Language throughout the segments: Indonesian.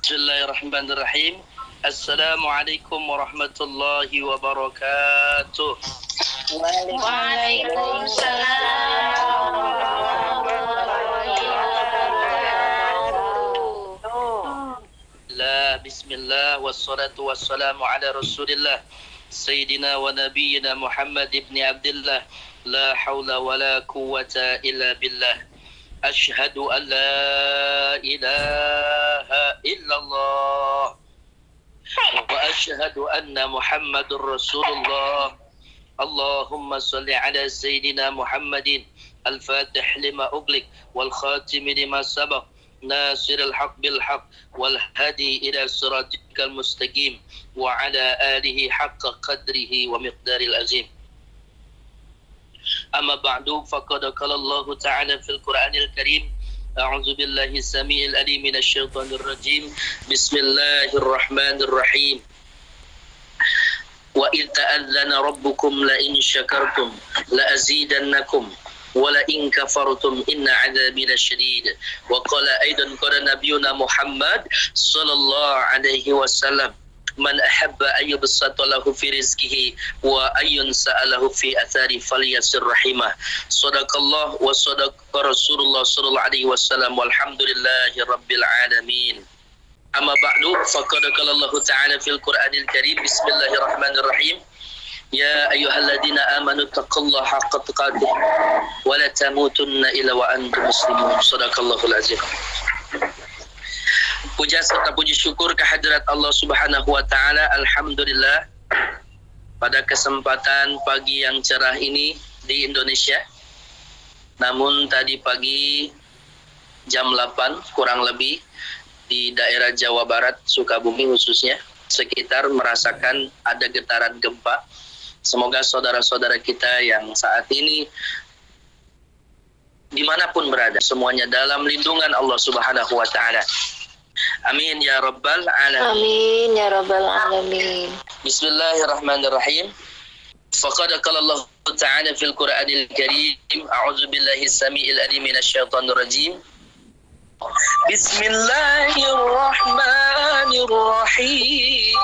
Bismillahirrahmanirrahim. Assalamualaikum warahmatullahi wabarakatuh. Waalaikumsalam warahmatullahi wabarakatuh. Bismillah wassalatu wassalamu ala Rasulillah Sayyidina wa nabiyyina Muhammad ibn Abdullah. La hawla wa la quwwata illa billah. Ashhadu an la ilaha illallah wa ashhadu anna Muhammadur Rasulullah. Allahumma salli ala Sayyidina Muhammadin al-fatih lima ughliq wal khatim lima sabaq nasiril haq bil haq wal hadi ila siratikal mustaqim wa ala alihi haqqa qadrihi wa miqdaril azim. Amma ba'du, faqad qala Allah ta'ala fil Qur'anil Karim, a'udzu billahi samiil alim minasy syaithanir rajim. Bismillahirrahmanirrahim. Wa idh ta'adzana rabbukum la in syakartum la azidannakum wa la in kafartum inna 'adzabi lasyadid. Wa qala aidan qala nabiyuna Muhammad sallallahu alaihi wasallam, man ahabba ayyubsata lahu fi rizqihi wa ayyun sa'alahu fi athari falyasir rahimah. Shadaqallah wa shadaqa Rasulullah sallallahu alaihi wasallam walhamdulillahi rabbil alamin. Amma ba'du, faqad qala Allah ta'ala fil Qur'anil Karim, bismillahirrahmanirrahim. Ya ayyuhalladzina amanu taqullaha haqqa tuqatih wa la tamutunna illa wa antum muslimun. Shadaqallahul azim. Puja serta puji syukur kehadirat Allah Subhanahu wa taala. Alhamdulillah, pada kesempatan pagi yang cerah ini di Indonesia. Namun tadi pagi jam 8 kurang lebih di daerah Jawa Barat, Sukabumi khususnya, sekitar merasakan ada getaran gempa. Semoga saudara-saudara kita yang saat ini dimanapun berada, semuanya dalam lindungan Allah Subhanahu wa taala. Amin ya rabbal alamin. Amin ya rabbal alamin. Bismillahirrahmanirrahim. Faqad qala Allah ta'ala fil Qur'anil Karim, a'udzu billahi samiil alim minasy syaithanir rajim. Bismillahirrahmanirrahim.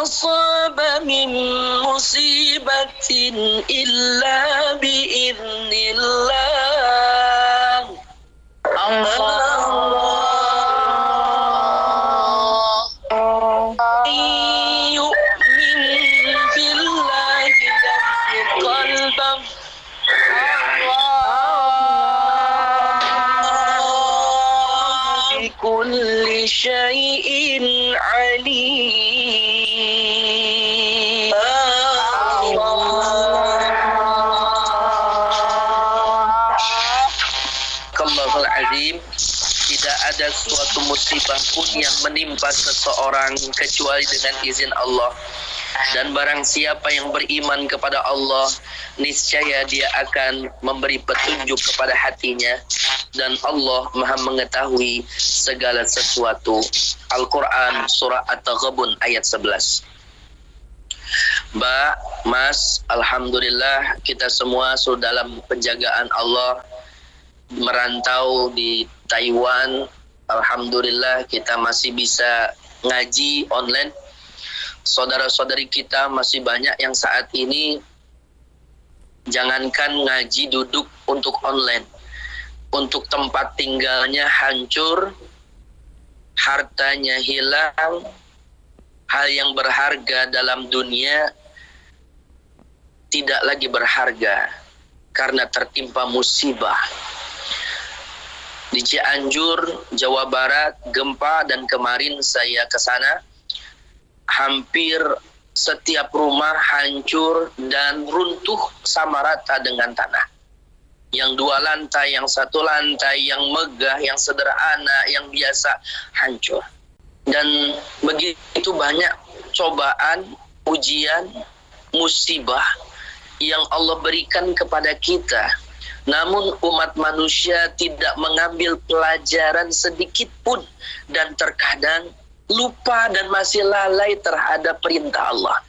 Asaba min musibatin illa biiznillah. Yu'min billahi yahdi qalbah. Bikulli syai'in alim. Allahul azim. Tidak ada suatu musibah pun yang menimpa seseorang kecuali dengan izin Allah. Dan barang siapa yang beriman kepada Allah, niscaya dia akan memberi petunjuk kepada hatinya, dan Allah Maha mengetahui segala sesuatu. Al-Quran surah At-Taghabun ayat 11. Mbak, Mas, alhamdulillah kita semua sudah dalam penjagaan Allah. Merantau di Taiwan, alhamdulillah kita masih bisa ngaji online. Saudara-saudari kita masih banyak yang saat ini jangankan ngaji duduk untuk online, untuk tempat tinggalnya hancur, hartanya hilang, hal yang berharga dalam dunia tidak lagi berharga karena tertimpa musibah. Di Cianjur, Jawa Barat, gempa, dan kemarin saya ke sana, hampir setiap rumah hancur dan runtuh sama rata dengan tanah. Yang 2 lantai, yang 1 lantai, yang megah, yang sederhana, yang biasa, hancur. Dan begitu banyak cobaan, ujian, musibah yang Allah berikan kepada kita. Namun umat manusia tidak mengambil pelajaran sedikit pun, dan terkadang lupa dan masih lalai terhadap perintah Allah.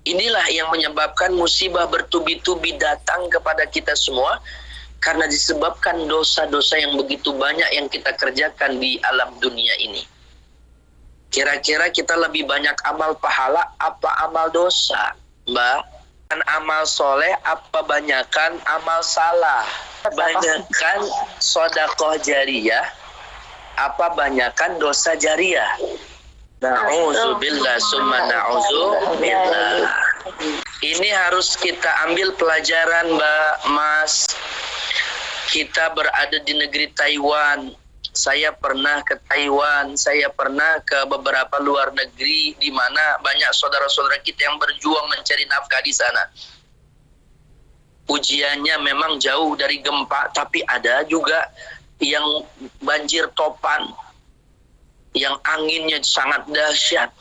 Inilah yang menyebabkan musibah bertubi-tubi datang kepada kita semua, karena disebabkan dosa-dosa yang begitu banyak yang kita kerjakan di alam dunia ini. Kira-kira kita lebih banyak amal pahala apa amal dosa, Mbak? Amal soleh apa banyakan amal salah? Banyakan sedekah jariyah apa banyakan dosa jariyah? Na'udzubillah summa na'udzubillah. Ini harus kita ambil pelajaran, Mbak, Mas. Kita berada di negeri Taiwan. Saya pernah ke Taiwan, saya pernah ke beberapa luar negeri di mana banyak saudara-saudara kita yang berjuang mencari nafkah di sana. Ujiannya memang jauh dari gempa, tapi ada juga yang banjir topan, yang anginnya sangat dahsyat.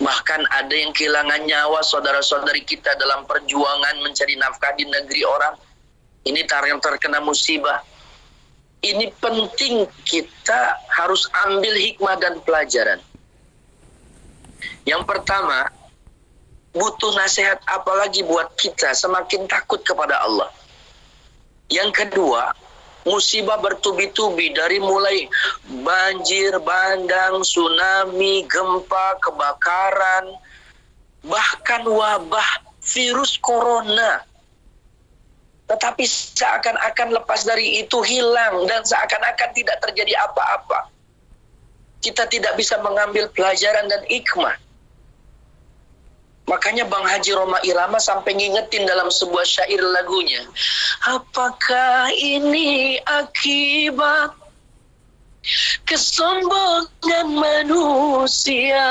Bahkan ada yang kehilangan nyawa saudara-saudari kita dalam perjuangan mencari nafkah di negeri orang. Ini yang terkena musibah. Ini penting, kita harus ambil hikmah dan pelajaran. Yang pertama, butuh nasihat apalagi buat kita semakin takut kepada Allah. Yang kedua, musibah bertubi-tubi dari mulai banjir, bandang, tsunami, gempa, kebakaran, bahkan wabah virus corona. Tetapi seakan-akan lepas dari itu hilang dan seakan-akan tidak terjadi apa-apa. Kita tidak bisa mengambil pelajaran dan hikmah. Makanya Bang Haji Roma Irama sampai ngingetin dalam sebuah syair lagunya. Apakah ini akibat kesombongan manusia?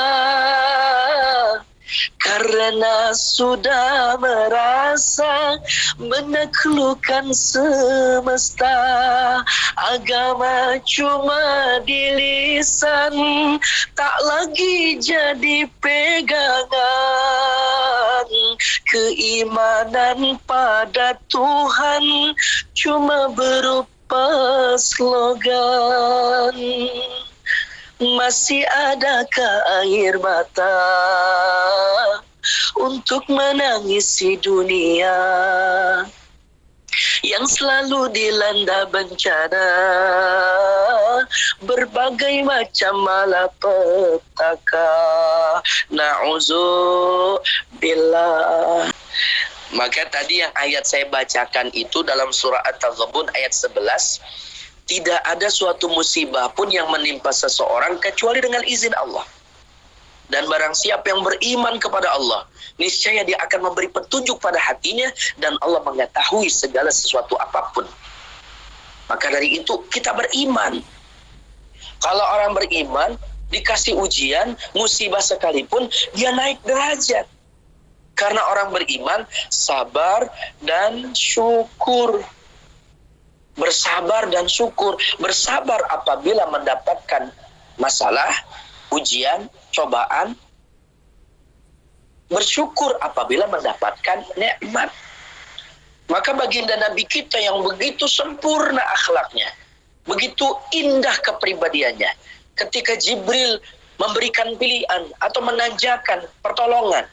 Karena sudah merasa menaklukkan semesta, agama cuma di lisan, tak lagi jadi pegangan. Keimanan pada Tuhan cuma berupa slogan. Masih adakah air mata untuk menangisi dunia yang selalu dilanda bencana, berbagai macam malapetaka. Na'udzubillah. Maka tadi yang ayat saya bacakan itu dalam surah At-Taghabun ayat 11. Tidak ada suatu musibah pun yang menimpa seseorang kecuali dengan izin Allah. Dan barang siapa yang beriman kepada Allah, niscaya dia akan memberi petunjuk pada hatinya dan Allah mengetahui segala sesuatu apapun. Maka dari itu kita beriman. Kalau orang beriman dikasih ujian, musibah sekalipun, dia naik derajat. Karena orang beriman sabar dan syukur. Bersabar dan syukur. Bersabar apabila mendapatkan masalah, ujian, cobaan. Bersyukur apabila mendapatkan nikmat. Maka baginda Nabi kita yang begitu sempurna akhlaknya, begitu indah kepribadiannya, ketika Jibril memberikan pilihan atau menanjakan pertolongan,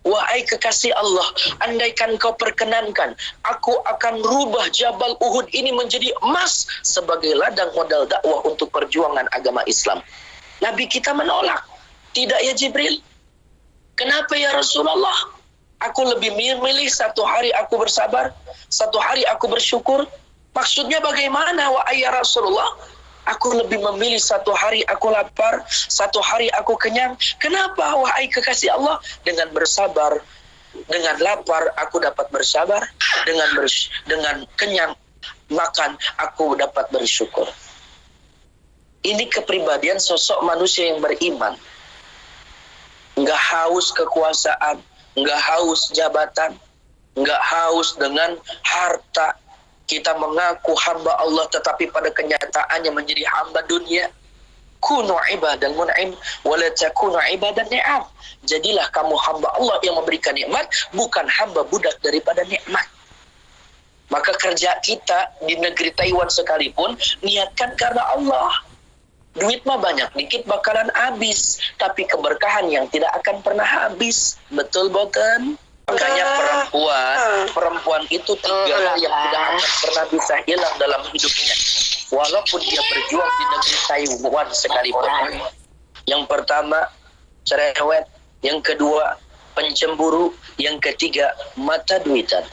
wahai kekasih Allah, andaikan kau perkenankan, aku akan rubah Jabal Uhud ini menjadi emas sebagai ladang modal dakwah untuk perjuangan agama Islam. Nabi kita menolak. Tidak ya Jibril. Kenapa ya Rasulullah? Aku lebih milih satu hari aku bersabar, satu hari aku bersyukur. Maksudnya bagaimana wahai ya Rasulullah? Aku lebih memilih satu hari aku lapar, satu hari aku kenyang. Kenapa wahai kekasih Allah? Dengan bersabar, dengan lapar aku dapat bersabar, dengan kenyang makan aku dapat bersyukur. Ini kepribadian sosok manusia yang beriman. Enggak haus kekuasaan, enggak haus jabatan, enggak haus dengan harta. Kita mengaku hamba Allah tetapi pada kenyataannya menjadi hamba dunia. Kunu ibadan mun'im wa la takunu ibadan ni'am. Jadilah kamu hamba Allah yang memberikan nikmat, bukan hamba budak daripada nikmat. Maka kerja kita di negeri Taiwan sekalipun niatkan karena Allah. Duit mah banyak dikit bakalan habis, tapi keberkahan yang tidak akan pernah habis. Betul boten? Makanya perempuan itu tiga hal yang tidak akan pernah bisa hilang dalam hidupnya, walaupun dia berjuang di negeri Taiwan sekalipun. Yang pertama, cerewet. Yang kedua, pencemburu. Yang ketiga, mata duitan.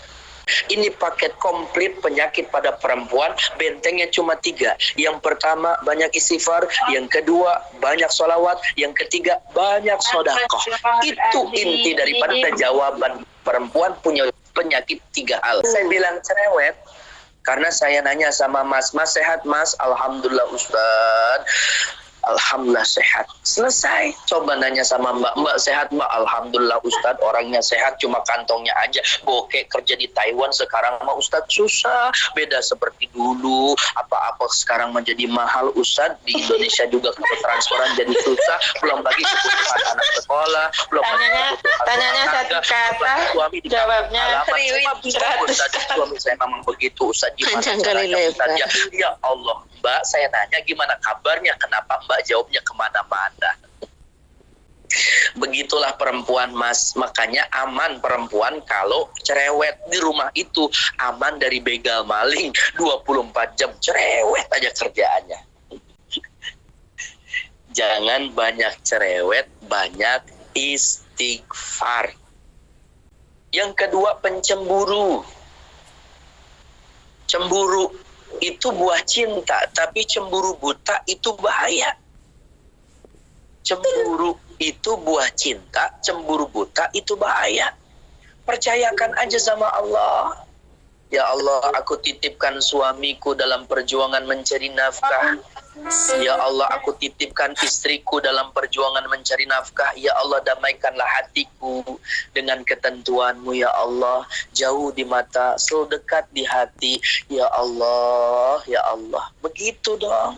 Ini paket komplit penyakit pada perempuan. Bentengnya cuma 3. Yang pertama, banyak istighfar. Yang kedua, banyak sholawat. Yang ketiga, banyak sedekah. Itu inti daripada jawaban perempuan punya penyakit 3 hal. Saya bilang cerewet karena saya nanya sama mas sehat mas? Alhamdulillah Ustaz. Alhamdulillah sehat. Selesai. Coba nanya sama mbak sehat mbak? Alhamdulillah Ustadz, orangnya sehat, cuma kantongnya aja bokek. Kerja di Taiwan sekarang mah Ustadz susah, beda seperti dulu. Apa-apa sekarang menjadi mahal Ustadz. Di Indonesia juga transferan jadi susah. Belum lagi kebutuhan anak sekolah, belum tanyanya satu kata, jawabnya riwit 100 suami saya memang begitu Ustadz. Gimana caranya Ustadz? Ya Allah Mbak, saya nanya gimana kabarnya, kenapa Mbak jawabnya kemana-mana? Begitulah perempuan mas. Makanya aman perempuan kalau cerewet. Di rumah itu aman dari begal maling. 24 jam cerewet aja kerjaannya. Jangan banyak cerewet, banyak istighfar. Yang kedua, pencemburu. Cemburu itu buah cinta, tapi cemburu buta itu bahaya. Cemburu itu buah cinta, cemburu buta itu bahaya. Percayakan aja sama Allah. Ya Allah, aku titipkan suamiku dalam perjuangan mencari nafkah. Ya Allah, aku titipkan istriku dalam perjuangan mencari nafkah. Ya Allah, damaikanlah hatiku dengan ketentuanmu. Ya Allah, jauh di mata, selalu dekat di hati. Ya Allah, ya Allah. Begitu dong.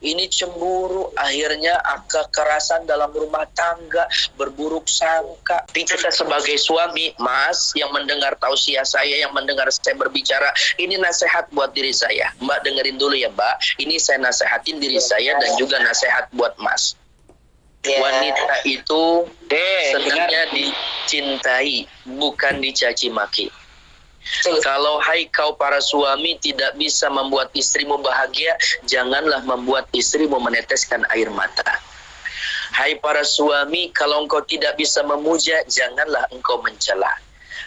Ini cemburu, akhirnya kekerasan dalam rumah tangga, berburuk sangka. Kita sebagai suami, mas, yang mendengar tausiah saya, yang mendengar saya berbicara, ini nasihat buat diri saya. Mbak dengerin dulu ya mbak, ini saya nasihatin diri saya dan juga nasihat buat mas. Wanita itu senangnya dicintai, bukan dicaci maki. Kalau hai kau para suami tidak bisa membuat istrimu bahagia, janganlah membuat istrimu meneteskan air mata. Hai para suami, kalau engkau tidak bisa memuja, janganlah engkau mencela.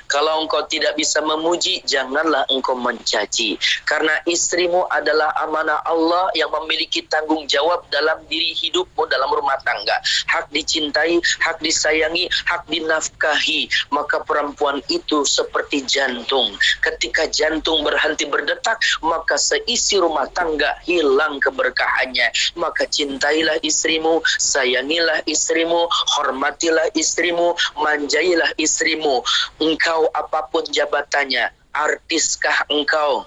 Kalau engkau tidak bisa memuji, janganlah engkau mencaci. Karena istrimu adalah amanah Allah yang memiliki tanggung jawab dalam diri hidupmu, dalam rumah tangga. Hak dicintai, hak disayangi, hak dinafkahi. Maka perempuan itu seperti jantung. Ketika jantung berhenti berdetak, maka seisi rumah tangga hilang keberkahannya. Maka cintailah istrimu, sayangilah istrimu, hormatilah istrimu, manjailah istrimu. Engkau apapun jabatannya, artiskah engkau,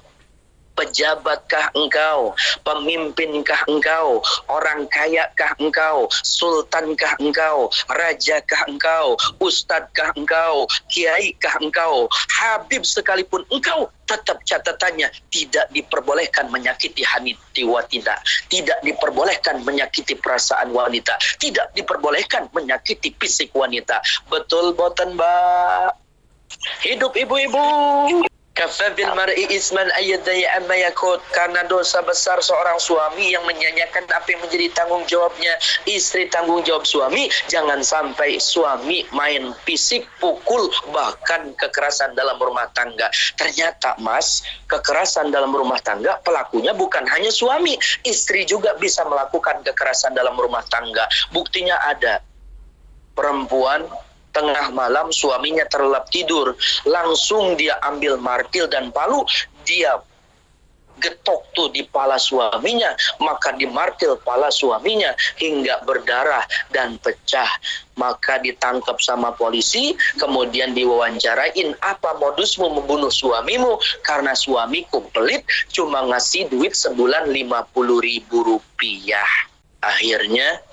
pejabatkah engkau, pemimpinkah engkau, orang kayakah engkau, sultankah engkau, rajakah engkau, ustadkah engkau, kiaikah engkau, habib sekalipun engkau, tetap catatannya tidak diperbolehkan menyakiti hati wanita, tidak diperbolehkan menyakiti perasaan wanita, tidak diperbolehkan menyakiti fisik wanita. Betul boten mbak? Hidup ibu-ibu. Kafa bil mar'i isman ayyadai amma yakut. Karena dosa besar seorang suami yang menyanyiakan apa yang menjadi tanggung jawabnya istri, tanggung jawab suami. Jangan sampai suami main fisik, pukul, bahkan kekerasan dalam rumah tangga. Ternyata mas, kekerasan dalam rumah tangga pelakunya bukan hanya suami, istri juga bisa melakukan kekerasan dalam rumah tangga. Buktinya ada perempuan tengah malam suaminya terlelap tidur, langsung dia ambil martil dan palu, dia getok tuh di pala suaminya, maka dimartil pala suaminya hingga berdarah dan pecah. Maka ditangkap sama polisi, kemudian diwawancarain, apa modusmu membunuh suamimu? Karena suamiku pelit, cuma ngasih duit sebulan 50.000 rupiah. Akhirnya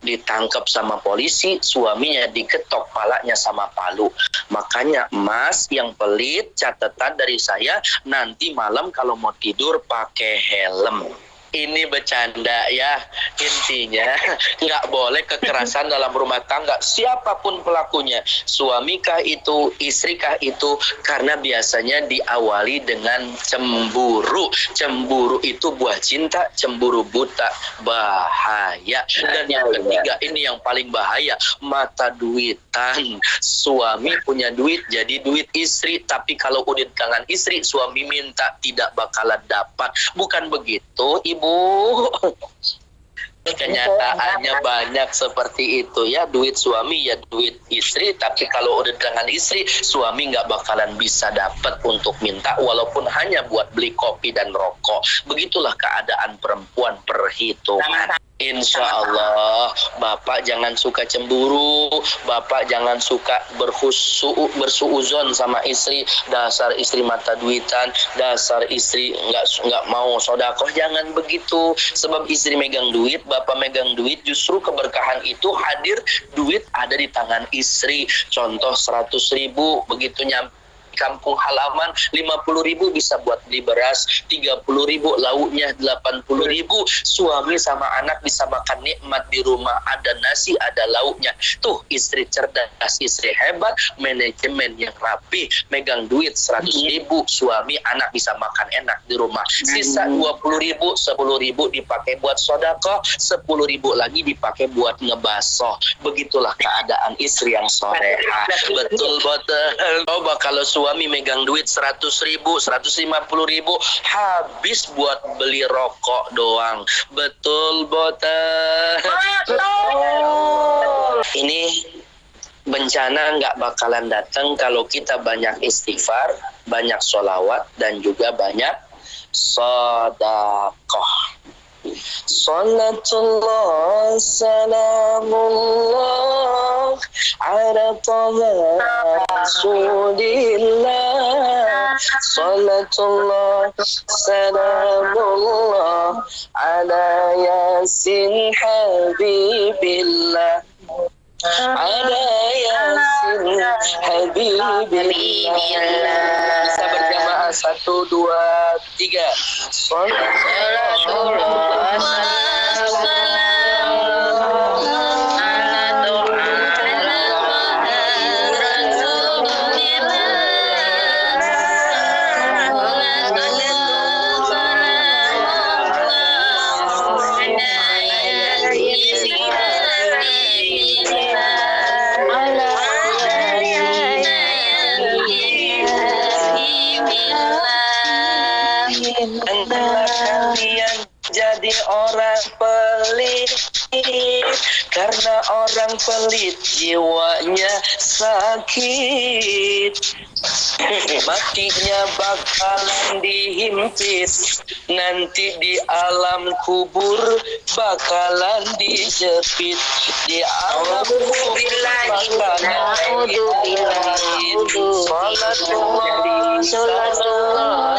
ditangkap sama polisi, suaminya diketok palanya sama palu. Makanya mas yang pelit, catatan dari saya, nanti malam kalau mau tidur pakai helm. ini bercanda ya. Intinya nggak boleh kekerasan dalam rumah tangga, siapapun pelakunya, suamikah itu, istrikah itu, karena biasanya diawali dengan cemburu. Cemburu itu buah cinta, cemburu buta bahaya. Dan yang ketiga, ini yang paling bahaya, mata duitan. Suami punya duit jadi duit istri, tapi kalau udah tangan istri, suami minta tidak bakalan dapat. Bukan begitu, Ibu? Kenyataannya banyak seperti itu ya, duit suami ya duit istri, tapi kalau udah dengan istri, suami nggak bakalan bisa dapat untuk minta walaupun hanya buat beli kopi dan rokok. Begitulah keadaan perempuan, perhitungan. Insya Allah, Bapak jangan suka cemburu, Bapak jangan suka bersuuzon sama istri, dasar istri mata duitan, dasar istri nggak mau sodakoh, jangan begitu. Sebab istri megang duit, Bapak megang duit, justru keberkahan itu hadir, duit ada di tangan istri. Contoh 100.000, begitu nyampe kampung halaman 50.000 bisa buat beli beras, 30.000 lauknya 80.000, suami sama anak bisa makan nikmat di rumah, ada nasi ada lauknya. Tuh istri cerdas, istri hebat, manajemen yang rapi, megang duit 100.000, suami anak bisa makan enak di rumah. Sisa 20.000, 10.000 dipakai buat sodako, 10.000 lagi dipakai buat ngebasoh. Begitulah keadaan istri yang soleha. Betul betul. Coba kalau suami megang duit 100.000, 150.000, habis buat beli rokok doang. Betul betul. Ini bencana nggak bakalan datang kalau kita banyak istighfar, banyak sholawat, dan juga banyak sedekah. Salatullah salamullah ala taha rasulillah. Salatullah salamullah ala yasin habibillah. Ala yasin habibillah. Bisa berjamaah 1, 2, 3. Salatullah kalian jadi orang pelit, karena orang pelit jiwanya sakit, matinya bakalan dihimpit, nanti di alam kubur bakalan dijepit, di alam kubur bakalan dijepit. Salatullah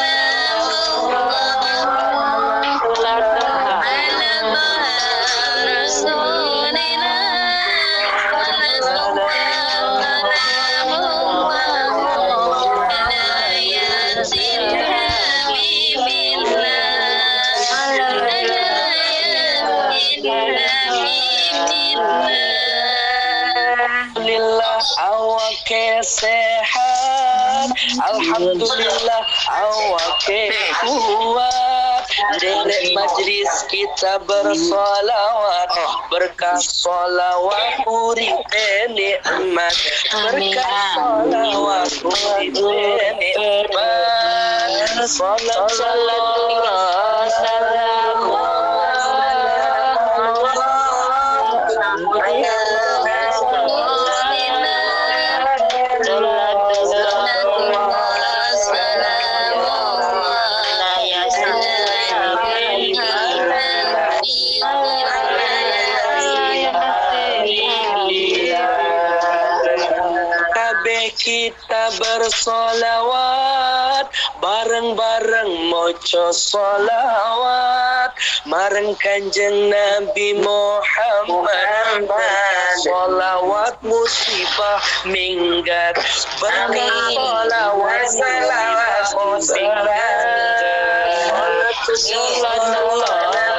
awake sehat, alhamdulillah awake kuat. Derek majlis kita bersolawat, berkah solawat uripe nikmat, berkah solawat uripe nikmat. Salatullah salamullah kita bersolawat, bareng-bareng moco solawat, mareng Kanjeng Nabi Muhammad. Solawat musibah minggat, berkah solawat salawat musibah. Salatullah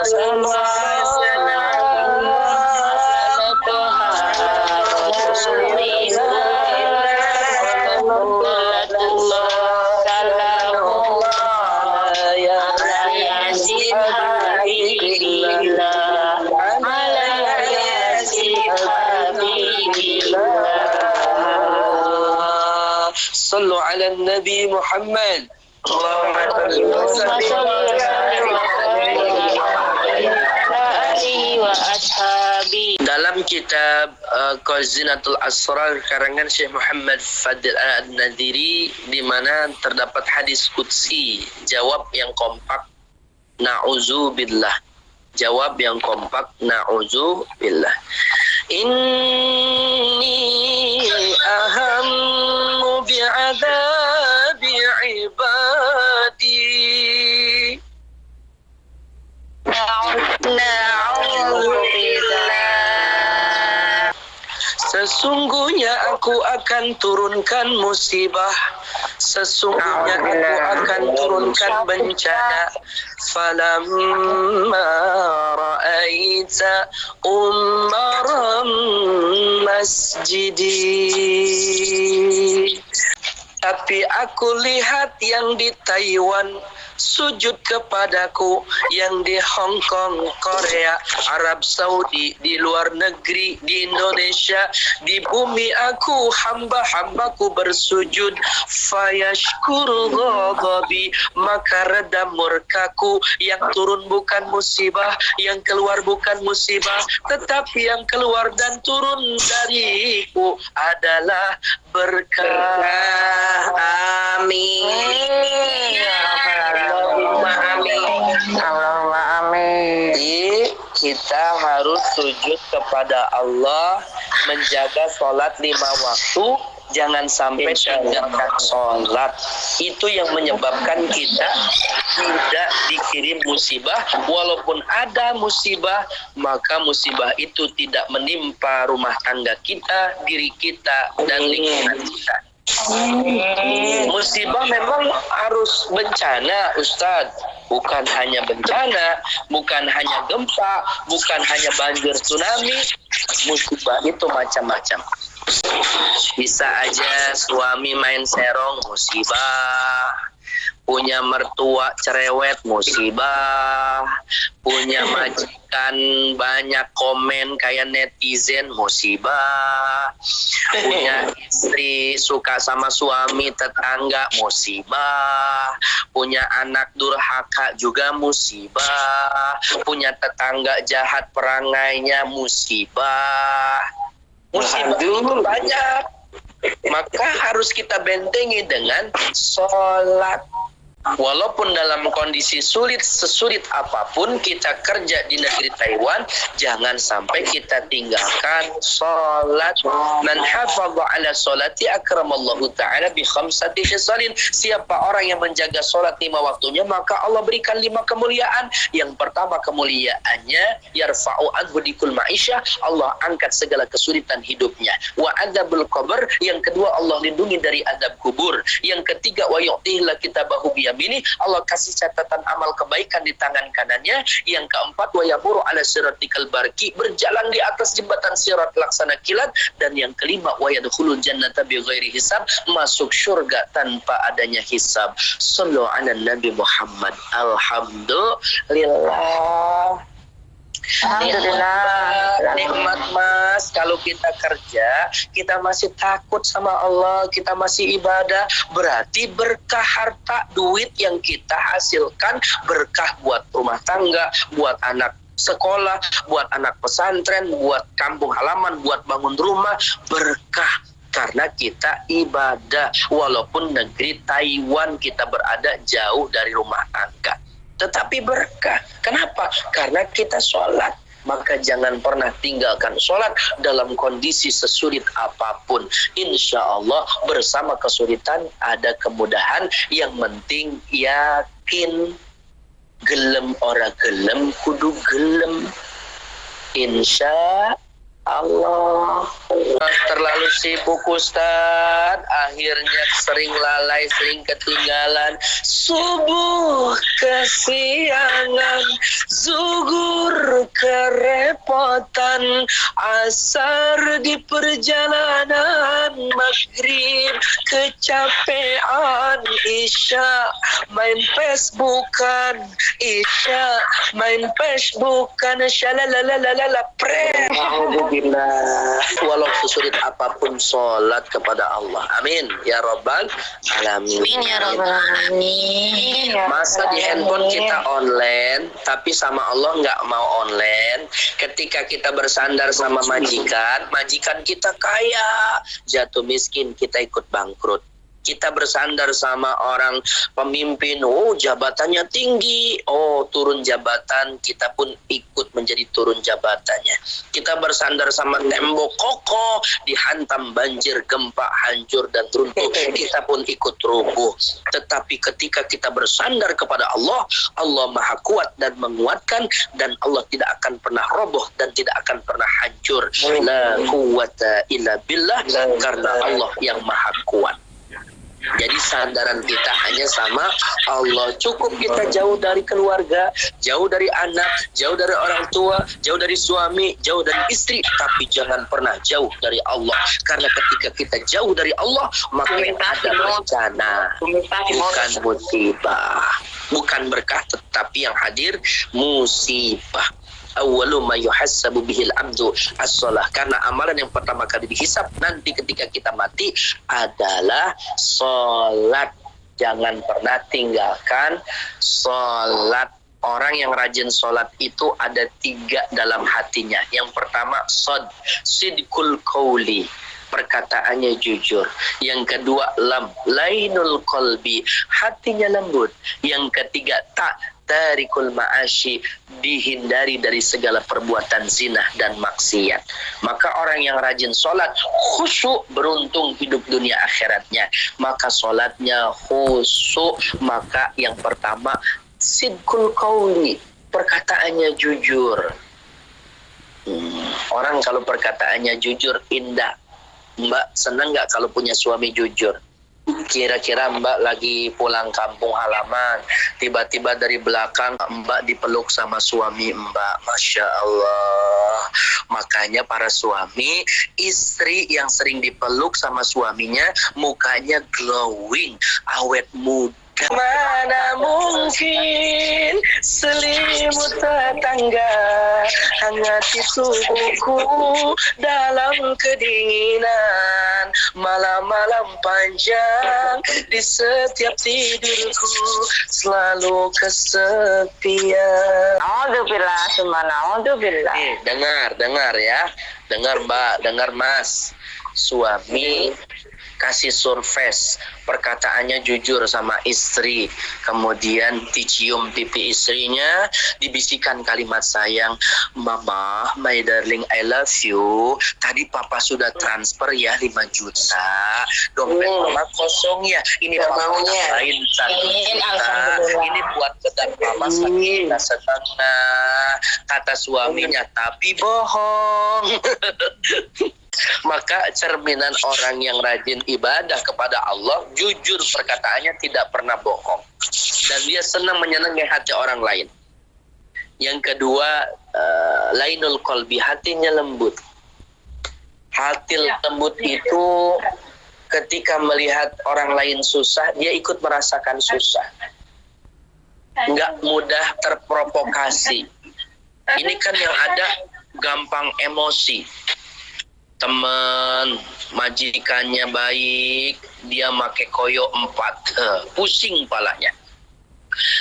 ala Nabi Muhammad. Dalam kitab Khazinatul Asrar karangan Syekh Muhammad Fadil An-Nadhiri, di mana terdapat hadis qudsi, jawab yang kompak, na'udzubillah. Jawab yang kompak, na'udzubillah. Inni ahammu bi'adabi ibadi. Sesungguhnya aku akan turunkan musibah, sesungguhnya aku akan turunkan bencana. Falamma ra'aita ummaram masjidi. Tapi aku lihat yang di Taiwan sujud kepadaku, yang di Hong Kong, Korea, Arab Saudi, di luar negeri, di Indonesia, di bumi aku, hamba-hambaku bersujud. Fayashkuru ghadabi, maka reda murkaku. Yang turun bukan musibah, yang keluar bukan musibah, tetapi yang keluar dan turun dariku adalah berkah. Amin. Allahumma amin. Jadi kita harus sujud kepada Allah, menjaga sholat 5 waktu, jangan sampai tinggalkan sholat. Itu yang menyebabkan kita tidak dikirim musibah. Walaupun ada musibah, maka musibah itu tidak menimpa rumah tangga kita, diri kita, dan lingkungan kita. Musibah memang harus bencana, Ustadz. Bukan hanya bencana, bukan hanya gempa, bukan hanya banjir tsunami. Musibah itu macam-macam. Bisa aja suami main serong, musibah. Punya mertua cerewet, musibah. Punya majikan banyak komen kayak netizen, musibah. Punya istri suka sama suami tetangga, musibah. Punya anak durhaka juga musibah. Punya tetangga jahat perangainya, musibah. Musibah itu banyak. Maka harus kita bentengi dengan sholat. Walaupun dalam kondisi sulit, sesulit apapun kita kerja di negeri Taiwan, jangan sampai kita tinggalkan sholat. Man hafadha ala sholati akramallahu ta'ala bi khamsati khisalin. Siapa orang yang menjaga sholat 5 waktunya, maka Allah berikan 5 kemuliaan. Yang pertama kemuliaannya, yarfa'u anhu dikul ma'isyah, Allah angkat segala kesulitan hidupnya. Wa adzabul qabr, yang kedua Allah lindungi dari azab kubur. Yang ketiga, wa yu'tihla kitabahu biyamini, Allah kasih catatan amal kebaikan di tangan kanannya. Yang keempat, wa yamuru ala siratikal barki, berjalan di atas jembatan sirat laksana kilat. Dan yang kelima, wa yadkhulul jannata bighairi hisab, masuk surga tanpa adanya hisab. Sallu ala Nabi Muhammad. Alhamdulillah. Nikmat mas, kalau kita kerja kita masih takut sama Allah, kita masih ibadah, berarti berkah harta duit yang kita hasilkan, berkah buat rumah tangga, buat anak sekolah, buat anak pesantren, buat kampung halaman, buat bangun rumah, berkah. Karena kita ibadah, walaupun negeri Taiwan kita berada jauh dari rumah tangga, tetapi berkah. Kenapa? Karena kita sholat. Maka jangan pernah tinggalkan sholat dalam kondisi sesulit apapun. Insya Allah bersama kesulitan ada kemudahan. Yang penting yakin. Gelem ora gelem kudu gelem. Insya Allah. Terlalu sibuk Ustaz, akhirnya sering lalai, sering ketinggalan. Subuh kesiangan, zuhur kerepotan, asar di perjalanan, maghrib kecapean, isya main pes bukan, isya main pes bukan, syalalalala pre. Alhamdulillah. Walau sesulit apapun sholat kepada Allah. Amin ya rabbal alamin. Amin ya rabbal alamin. Masa di handphone kita online, tapi sama Allah nggak mau online. Ketika kita bersandar sama majikan, majikan kita kaya, jatuh miskin, kita ikut bangkrut. Kita bersandar sama orang pemimpin, jabatannya tinggi, turun jabatan, kita pun ikut menjadi turun jabatannya. Kita bersandar sama tembok kokoh, dihantam banjir, gempa, hancur dan runtuh, kita pun ikut rubuh. Tetapi ketika kita bersandar kepada Allah, Allah Maha Kuat dan menguatkan, dan Allah tidak akan pernah roboh dan tidak akan pernah hancur. La quwwata illa billah, karena Allah yang Maha Kuat. Jadi sandaran kita hanya sama Allah. Cukup kita jauh dari keluarga, jauh dari anak, jauh dari orang tua, jauh dari suami, jauh dari istri, tapi jangan pernah jauh dari Allah. Karena ketika kita jauh dari Allah, maka ada bencana, bukan musibah, bukan berkah, tetapi yang hadir musibah. Awwalu ma yuhassabu bihil abdu as-shalah, karena amalan yang pertama kali dihisab nanti ketika kita mati adalah salat. Jangan pernah tinggalkan salat. Orang yang rajin salat itu ada 3 dalam hatinya. Yang pertama sidqul qauli, perkataannya jujur. Yang kedua lainul qalbi, hatinya lembut. Yang ketiga tarikul ma'ashi, dihindari dari segala perbuatan zina dan maksiat. Maka orang yang rajin sholat khusyuk, beruntung hidup dunia akhiratnya. Maka sholatnya khusyuk. Maka yang pertama sidqul qauli, perkataannya jujur. Orang kalau perkataannya jujur indah. Mbak senang nggak kalau punya suami jujur? Kira-kira Mbak lagi pulang kampung halaman, tiba-tiba dari belakang Mbak dipeluk sama suami Mbak, Masya Allah. Makanya para suami, istri yang sering dipeluk sama suaminya, mukanya glowing, awet muda. Mana mungkin selimut tetangga hangati tubuhku dalam kedinginan, malam-malam panjang di setiap tidurku selalu kesepian. Alhamdulillah, alhamdulillah. Dengar ya, dengar Mbak, dengar Mas. Suami kasih surface, perkataannya jujur sama istri, kemudian dicium pipi istrinya, dibisikan kalimat sayang, Mama, my darling, I love you. Tadi Papa sudah transfer ya 5 juta, dompet Mama kosong ya, ini Papa lain 1 juta, ini buat kedap Mama sakinah setengah. Kata suaminya, tapi bohong. Maka cerminan orang yang rajin ibadah kepada Allah, jujur perkataannya, tidak pernah bohong, dan dia senang menyenangi hati orang lain. Yang kedua, lainul qalbi, hatinya lembut. Hati lembut itu ketika melihat orang lain susah, dia ikut merasakan susah, nggak mudah terprovokasi. Ini kan yang ada gampang emosi. Teman majikannya baik, dia make koyo 4, pusing palanya.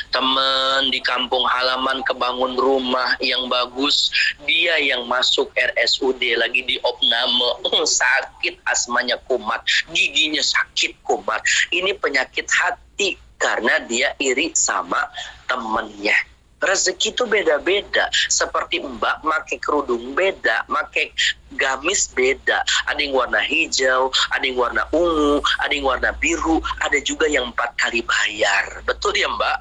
Teman di kampung halaman kebangun rumah yang bagus, dia yang masuk RSUD lagi di opname, sakit, asmanya kumat, giginya sakit kumat. Ini penyakit hati karena dia iri sama temennya. Rezeki itu beda-beda. Seperti Mbak pakai kerudung beda, pakai gamis beda. Ada yang warna hijau, ada yang warna ungu, ada yang warna biru, ada juga yang 4 kali bayar. Betul ya Mbak?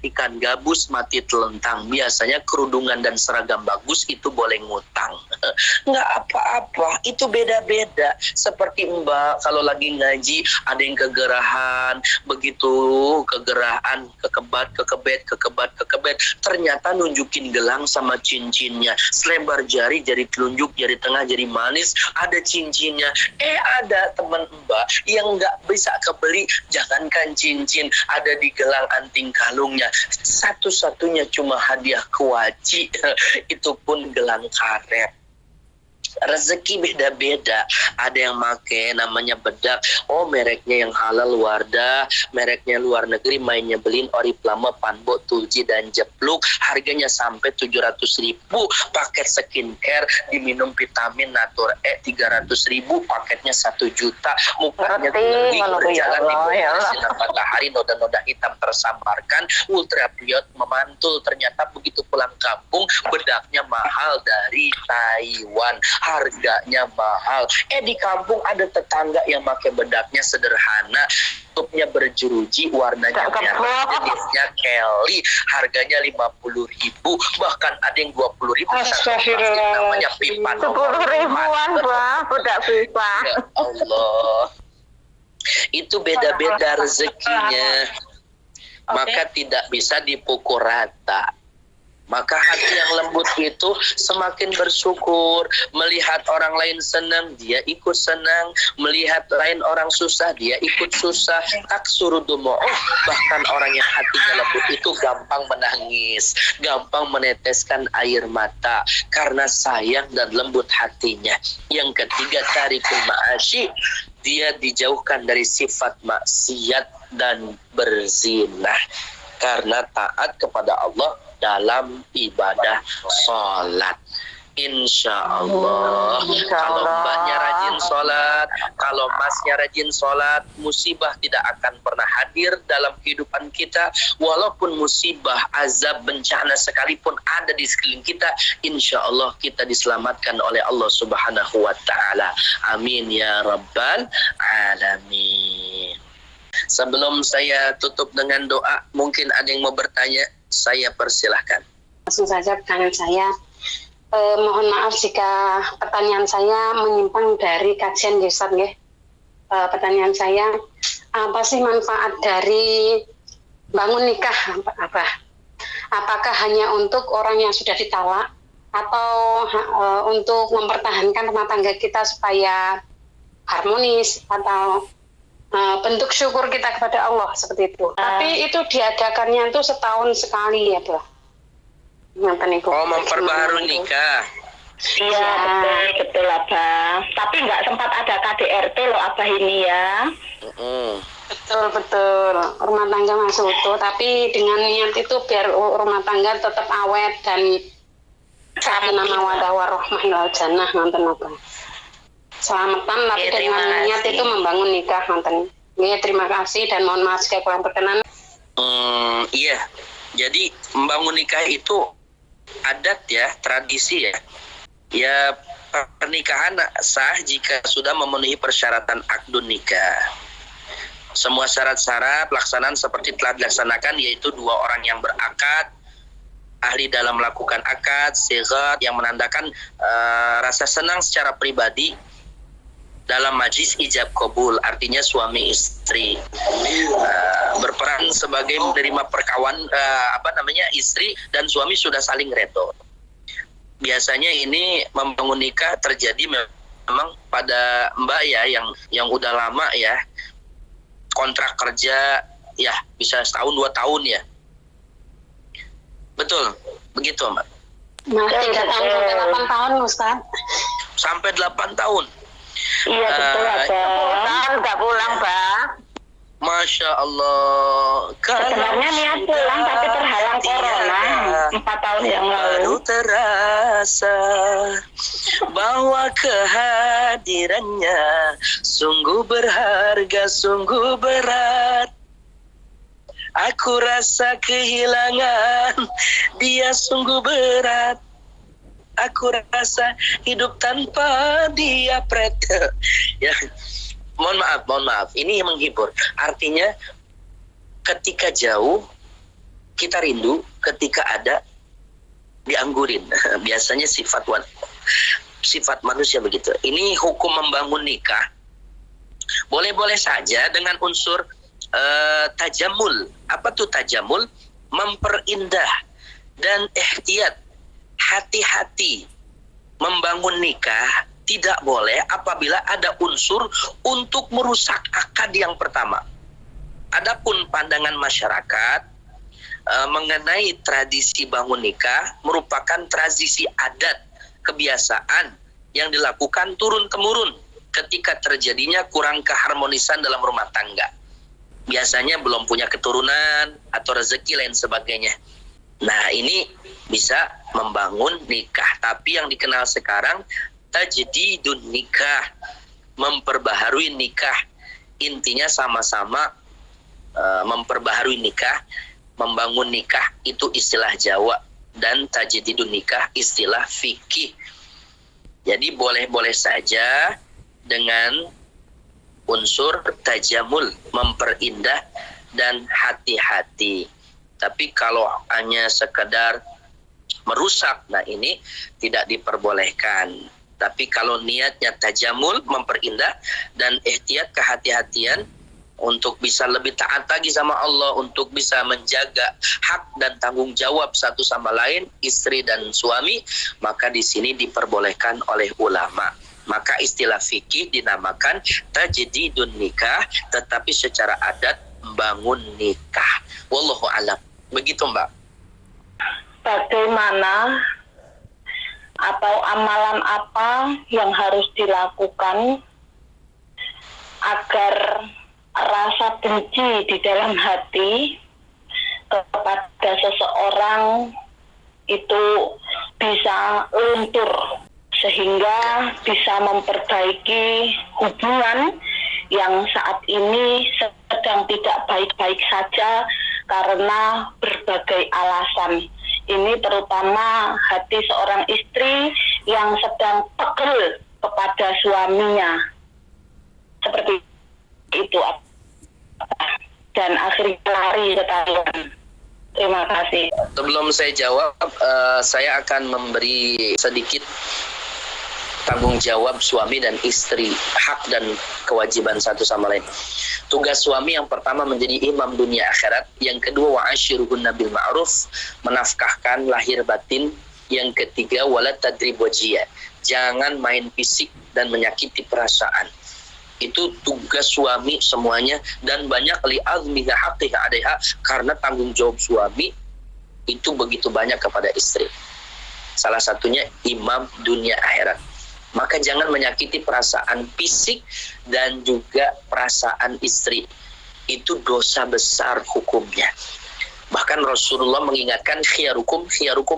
Ikan gabus mati telentang. Biasanya kerudungan dan seragam bagus itu boleh ngutang. Nggak apa-apa, itu beda-beda. Seperti Mbak kalau lagi ngaji, ada yang kegerahan, begitu kegerahan, kekebat, ternyata nunjukin gelang sama cincinnya. Selebar jari, jari telunjuk, jari tengah, jari manis, ada cincinnya. Ada teman Mbak yang nggak bisa kebeli, jangankan cincin, ada di gelang anting kalungnya. Satu-satunya cuma hadiah kewaji, itu pun gelang karet. Rezeki beda-beda. Ada yang make namanya bedak, mereknya yang halal Wardah, mereknya luar negeri mainnya belin Oriflame, Panbo, Tulji dan Jepluk, harganya sampai 700.000. Paket skincare diminum vitamin Natur E 300.000, paketnya 1 juta. Mukanya geli berjalan di bawah sinar matahari, noda-noda hitam tersambarkan, ultraviolet memantul. Ternyata begitu pulang kampung, bedaknya mahal dari Taiwan, harganya mahal. Di kampung ada tetangga yang pakai bedaknya sederhana, tutupnya berjeruji, warnanya merah, jenisnya Kelly, harganya 50.000, bahkan ada yang 20.000. Namanya pipa 10 ribuan, Pak, bedak pipa. Ya Allah, itu beda-beda rezekinya, maka tidak bisa dipukul rata. Maka hati yang lembut itu semakin bersyukur. Melihat orang lain senang, dia ikut senang. Melihat lain orang susah, dia ikut susah. Bahkan orang yang hatinya lembut itu gampang menangis, gampang meneteskan air mata karena sayang dan lembut hatinya. Yang ketiga, tarikul ma'asyi, dia dijauhkan dari sifat maksiat dan berzinah karena taat kepada Allah dalam ibadah sholat. Insya Allah, kalau mbaknya rajin sholat, kalau masnya rajin sholat, musibah tidak akan pernah hadir dalam kehidupan kita. Walaupun musibah, azab, bencana sekalipun ada di sekeliling kita, insya Allah kita diselamatkan oleh Allah Subhanahu wa Ta'ala. Amin ya Rabbal Alamin. Sebelum saya tutup dengan doa, mungkin ada yang mau bertanya, saya persilahkan. Langsung saja pertanyaan saya. Mohon maaf jika pertanyaan saya menyimpang dari kajian Ustaz nggih. Pertanyaan saya, apa sih manfaat dari bangun nikah, Abah? Apakah hanya untuk orang yang sudah ditalak atau untuk mempertahankan rumah tangga kita supaya harmonis, atau bentuk syukur kita kepada Allah seperti itu. Tapi itu diadakannya itu setahun sekali ya, Bro. Memperbaharui nikah. Iya, betul Abah. Tapi nggak sempat ada KDRT loh Abah ini ya. Betul. Rumah tangga masih utuh, tapi dengan niat itu biar rumah tangga tetap awet dan nama wadah warahmah ilal jannah, nonton apa. Selamatan, tapi dengan niat itu membangun nikah, nonton. Terima kasih dan mohon maaf jika kurang berkenan. Iya, jadi membangun nikah itu adat ya, tradisi ya. Ya, pernikahan sah jika sudah memenuhi persyaratan akdun nikah. Semua syarat-syarat pelaksanaan seperti telah dilaksanakan, yaitu 2 orang yang berakad, ahli dalam melakukan akad, sigat yang menandakan rasa senang secara pribadi dalam majlis ijab kabul, artinya suami istri berperan sebagai menerima perkawan istri dan suami sudah saling redo. Biasanya ini membangun nikah terjadi memang pada mbak ya yang udah lama ya, kontrak kerja ya bisa 1-2 tahun ya. Betul, begitu Mbak. 3 tahun sampai 8 tahun Ustaz. Sampai 8 tahun. Iya betul Abah. Nggak pulang, Mbak. Masya Allah. Sebenarnya niat pulang tapi terhalang corona 4 tahun yang lalu. Baru terasa bahwa kehadirannya sungguh berharga, sungguh berat. Aku rasa kehilangan dia sungguh berat. Aku rasa hidup tanpa dia ya. Mohon maaf. Ini menghibur. Artinya ketika jauh kita rindu, ketika ada dianggurin. Biasanya sifat manusia begitu. Ini hukum membangun nikah. Boleh-boleh saja dengan unsur tajamul. Apa tuh tajamul? Memperindah. Dan ihtiyat, hati-hati membangun nikah tidak boleh apabila ada unsur untuk merusak akad yang pertama. Adapun pandangan masyarakat mengenai tradisi bangun nikah merupakan tradisi adat, kebiasaan yang dilakukan turun-temurun ketika terjadinya kurang keharmonisan dalam rumah tangga. Biasanya belum punya keturunan atau rezeki lain sebagainya. Nah, ini bisa membangun nikah. Tapi yang dikenal sekarang tajdidun nikah, memperbaharui nikah. Intinya sama-sama memperbaharui nikah, membangun nikah itu istilah Jawa, dan tajdidun nikah istilah fikih. Jadi boleh-boleh saja dengan unsur tajamul, memperindah dan hati-hati. Tapi kalau hanya sekedar merusak, nah ini tidak diperbolehkan. Tapi kalau niatnya tajamul, memperindah, dan ihtiyat, kehati-hatian untuk bisa lebih taat lagi sama Allah, untuk bisa menjaga hak dan tanggung jawab satu sama lain, istri dan suami, maka di sini diperbolehkan oleh ulama. Maka istilah fikih dinamakan tajdidun nikah, tetapi secara adat membangun nikah. Wallahu a'lam. Begitu, Mbak. Bagaimana atau amalan apa yang harus dilakukan agar rasa benci di dalam hati kepada seseorang itu bisa luntur, sehingga bisa memperbaiki hubungan yang saat ini sedang tidak baik-baik saja karena berbagai alasan. Ini terutama hati seorang istri yang sedang pegel kepada suaminya. Seperti itu. Dan akhirnya lari ketahuan. Terima kasih. Sebelum saya jawab, saya akan memberi sedikit tanggung jawab suami dan istri, hak dan kewajiban satu sama lain. Tugas suami yang pertama menjadi imam dunia akhirat, yang kedua wa'ashiruhunna bil ma'ruf, menafkahkan lahir batin, yang ketiga wala tadrib wajiyah, jangan main fisik dan menyakiti perasaan. Itu tugas suami semuanya, dan banyak li'azmiha haqqiha 'alaiha, karena tanggung jawab suami itu begitu banyak kepada istri. Salah satunya imam dunia akhirat. Maka jangan menyakiti perasaan fisik dan juga perasaan istri. Itu dosa besar hukumnya. Bahkan Rasulullah mengingatkan khiyarukum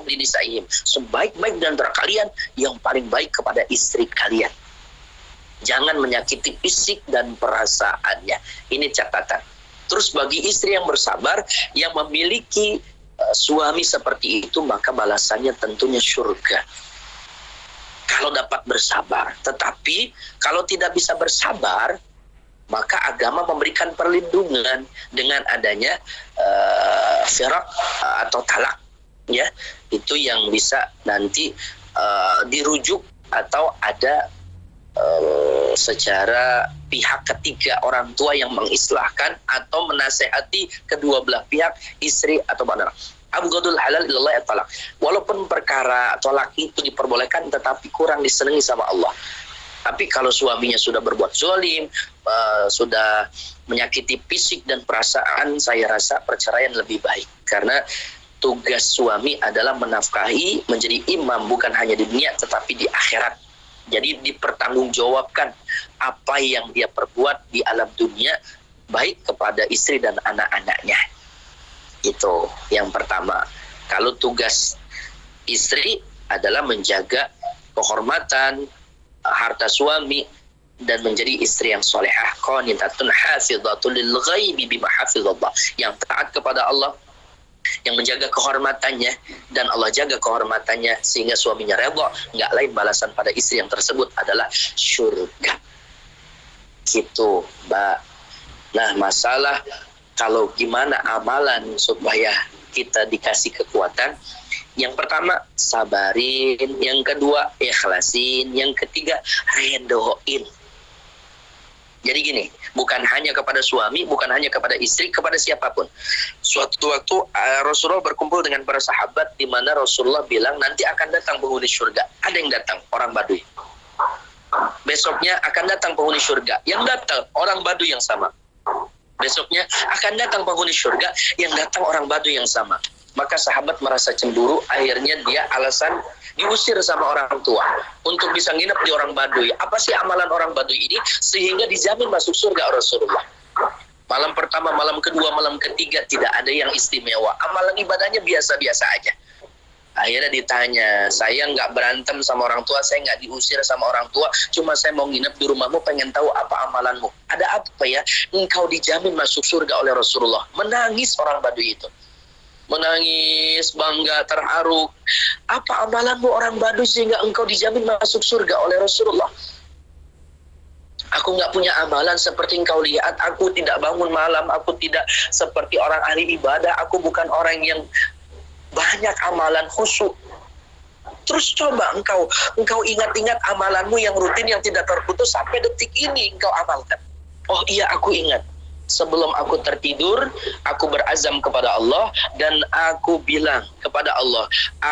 linisaihim, sebaik-baik di antara kalian yang paling baik kepada istri kalian. Jangan menyakiti fisik dan perasaannya. Ini catatan. Terus bagi istri yang bersabar, yang memiliki suami seperti itu, maka balasannya tentunya surga. Kalau dapat bersabar. Tetapi kalau tidak bisa bersabar, maka agama memberikan perlindungan dengan adanya firak atau talak, ya. Itu yang bisa nanti dirujuk atau ada secara pihak ketiga, orang tua yang mengislahkan atau menasehati kedua belah pihak, istri atau anak. Abghadul halal ilallah talak. Walaupun perkara tolak itu diperbolehkan, tetapi kurang disenangi sama Allah. Tapi kalau suaminya sudah berbuat zalim, sudah menyakiti fisik dan perasaan, saya rasa perceraian lebih baik. Karena tugas suami adalah menafkahi, menjadi imam bukan hanya di dunia tetapi di akhirat. Jadi dipertanggungjawabkan apa yang dia perbuat di alam dunia, baik kepada istri dan anak-anaknya. Itu yang pertama. Kalau tugas istri adalah menjaga kehormatan harta suami dan menjadi istri yang solehah, qanitatun hafidhatun lil ghaibi bima hafizallah, yang taat kepada Allah, yang menjaga kehormatannya dan Allah jaga kehormatannya sehingga suaminya redha. Enggak lain balasan pada istri yang tersebut adalah surga. Gitu, Mbak. Nah, masalah kalau gimana amalan supaya kita dikasih kekuatan, yang pertama sabarin, yang kedua ikhlasin, yang ketiga redoin. Jadi gini, bukan hanya kepada suami, bukan hanya kepada istri, kepada siapapun. Suatu waktu Rasulullah berkumpul dengan para sahabat, di mana Rasulullah bilang nanti akan datang penghuni surga. Ada yang datang, orang Baduy. Besoknya akan datang penghuni surga. Yang datang orang Baduy yang sama. Besoknya akan datang penghuni surga, yang datang orang Baduy yang sama. Maka sahabat merasa cemburu, akhirnya dia alasan diusir sama orang tua untuk bisa nginep di orang Baduy. Apa sih amalan orang Baduy ini sehingga dijamin masuk surga Rasulullah? Malam pertama, malam kedua, malam ketiga tidak ada yang istimewa. Amalan ibadahnya biasa-biasa aja. Akhirnya ditanya, saya nggak berantem sama orang tua, saya nggak diusir sama orang tua, cuma saya mau nginep di rumahmu, pengen tahu apa amalanmu. Ada apa ya? Engkau dijamin masuk surga oleh Rasulullah. Menangis orang Baduy itu. Menangis, bangga, terharu. Apa amalanmu orang Baduy sehingga engkau dijamin masuk surga oleh Rasulullah? Aku nggak punya amalan seperti engkau lihat. Aku tidak bangun malam. Aku tidak seperti orang ahli ibadah. Aku bukan orang yang banyak amalan khusyuk. Terus coba engkau ingat-ingat amalanmu yang rutin, yang tidak terputus sampai detik ini engkau amalkan. Oh iya, aku ingat. Sebelum aku tertidur, aku berazam kepada Allah dan aku bilang kepada Allah,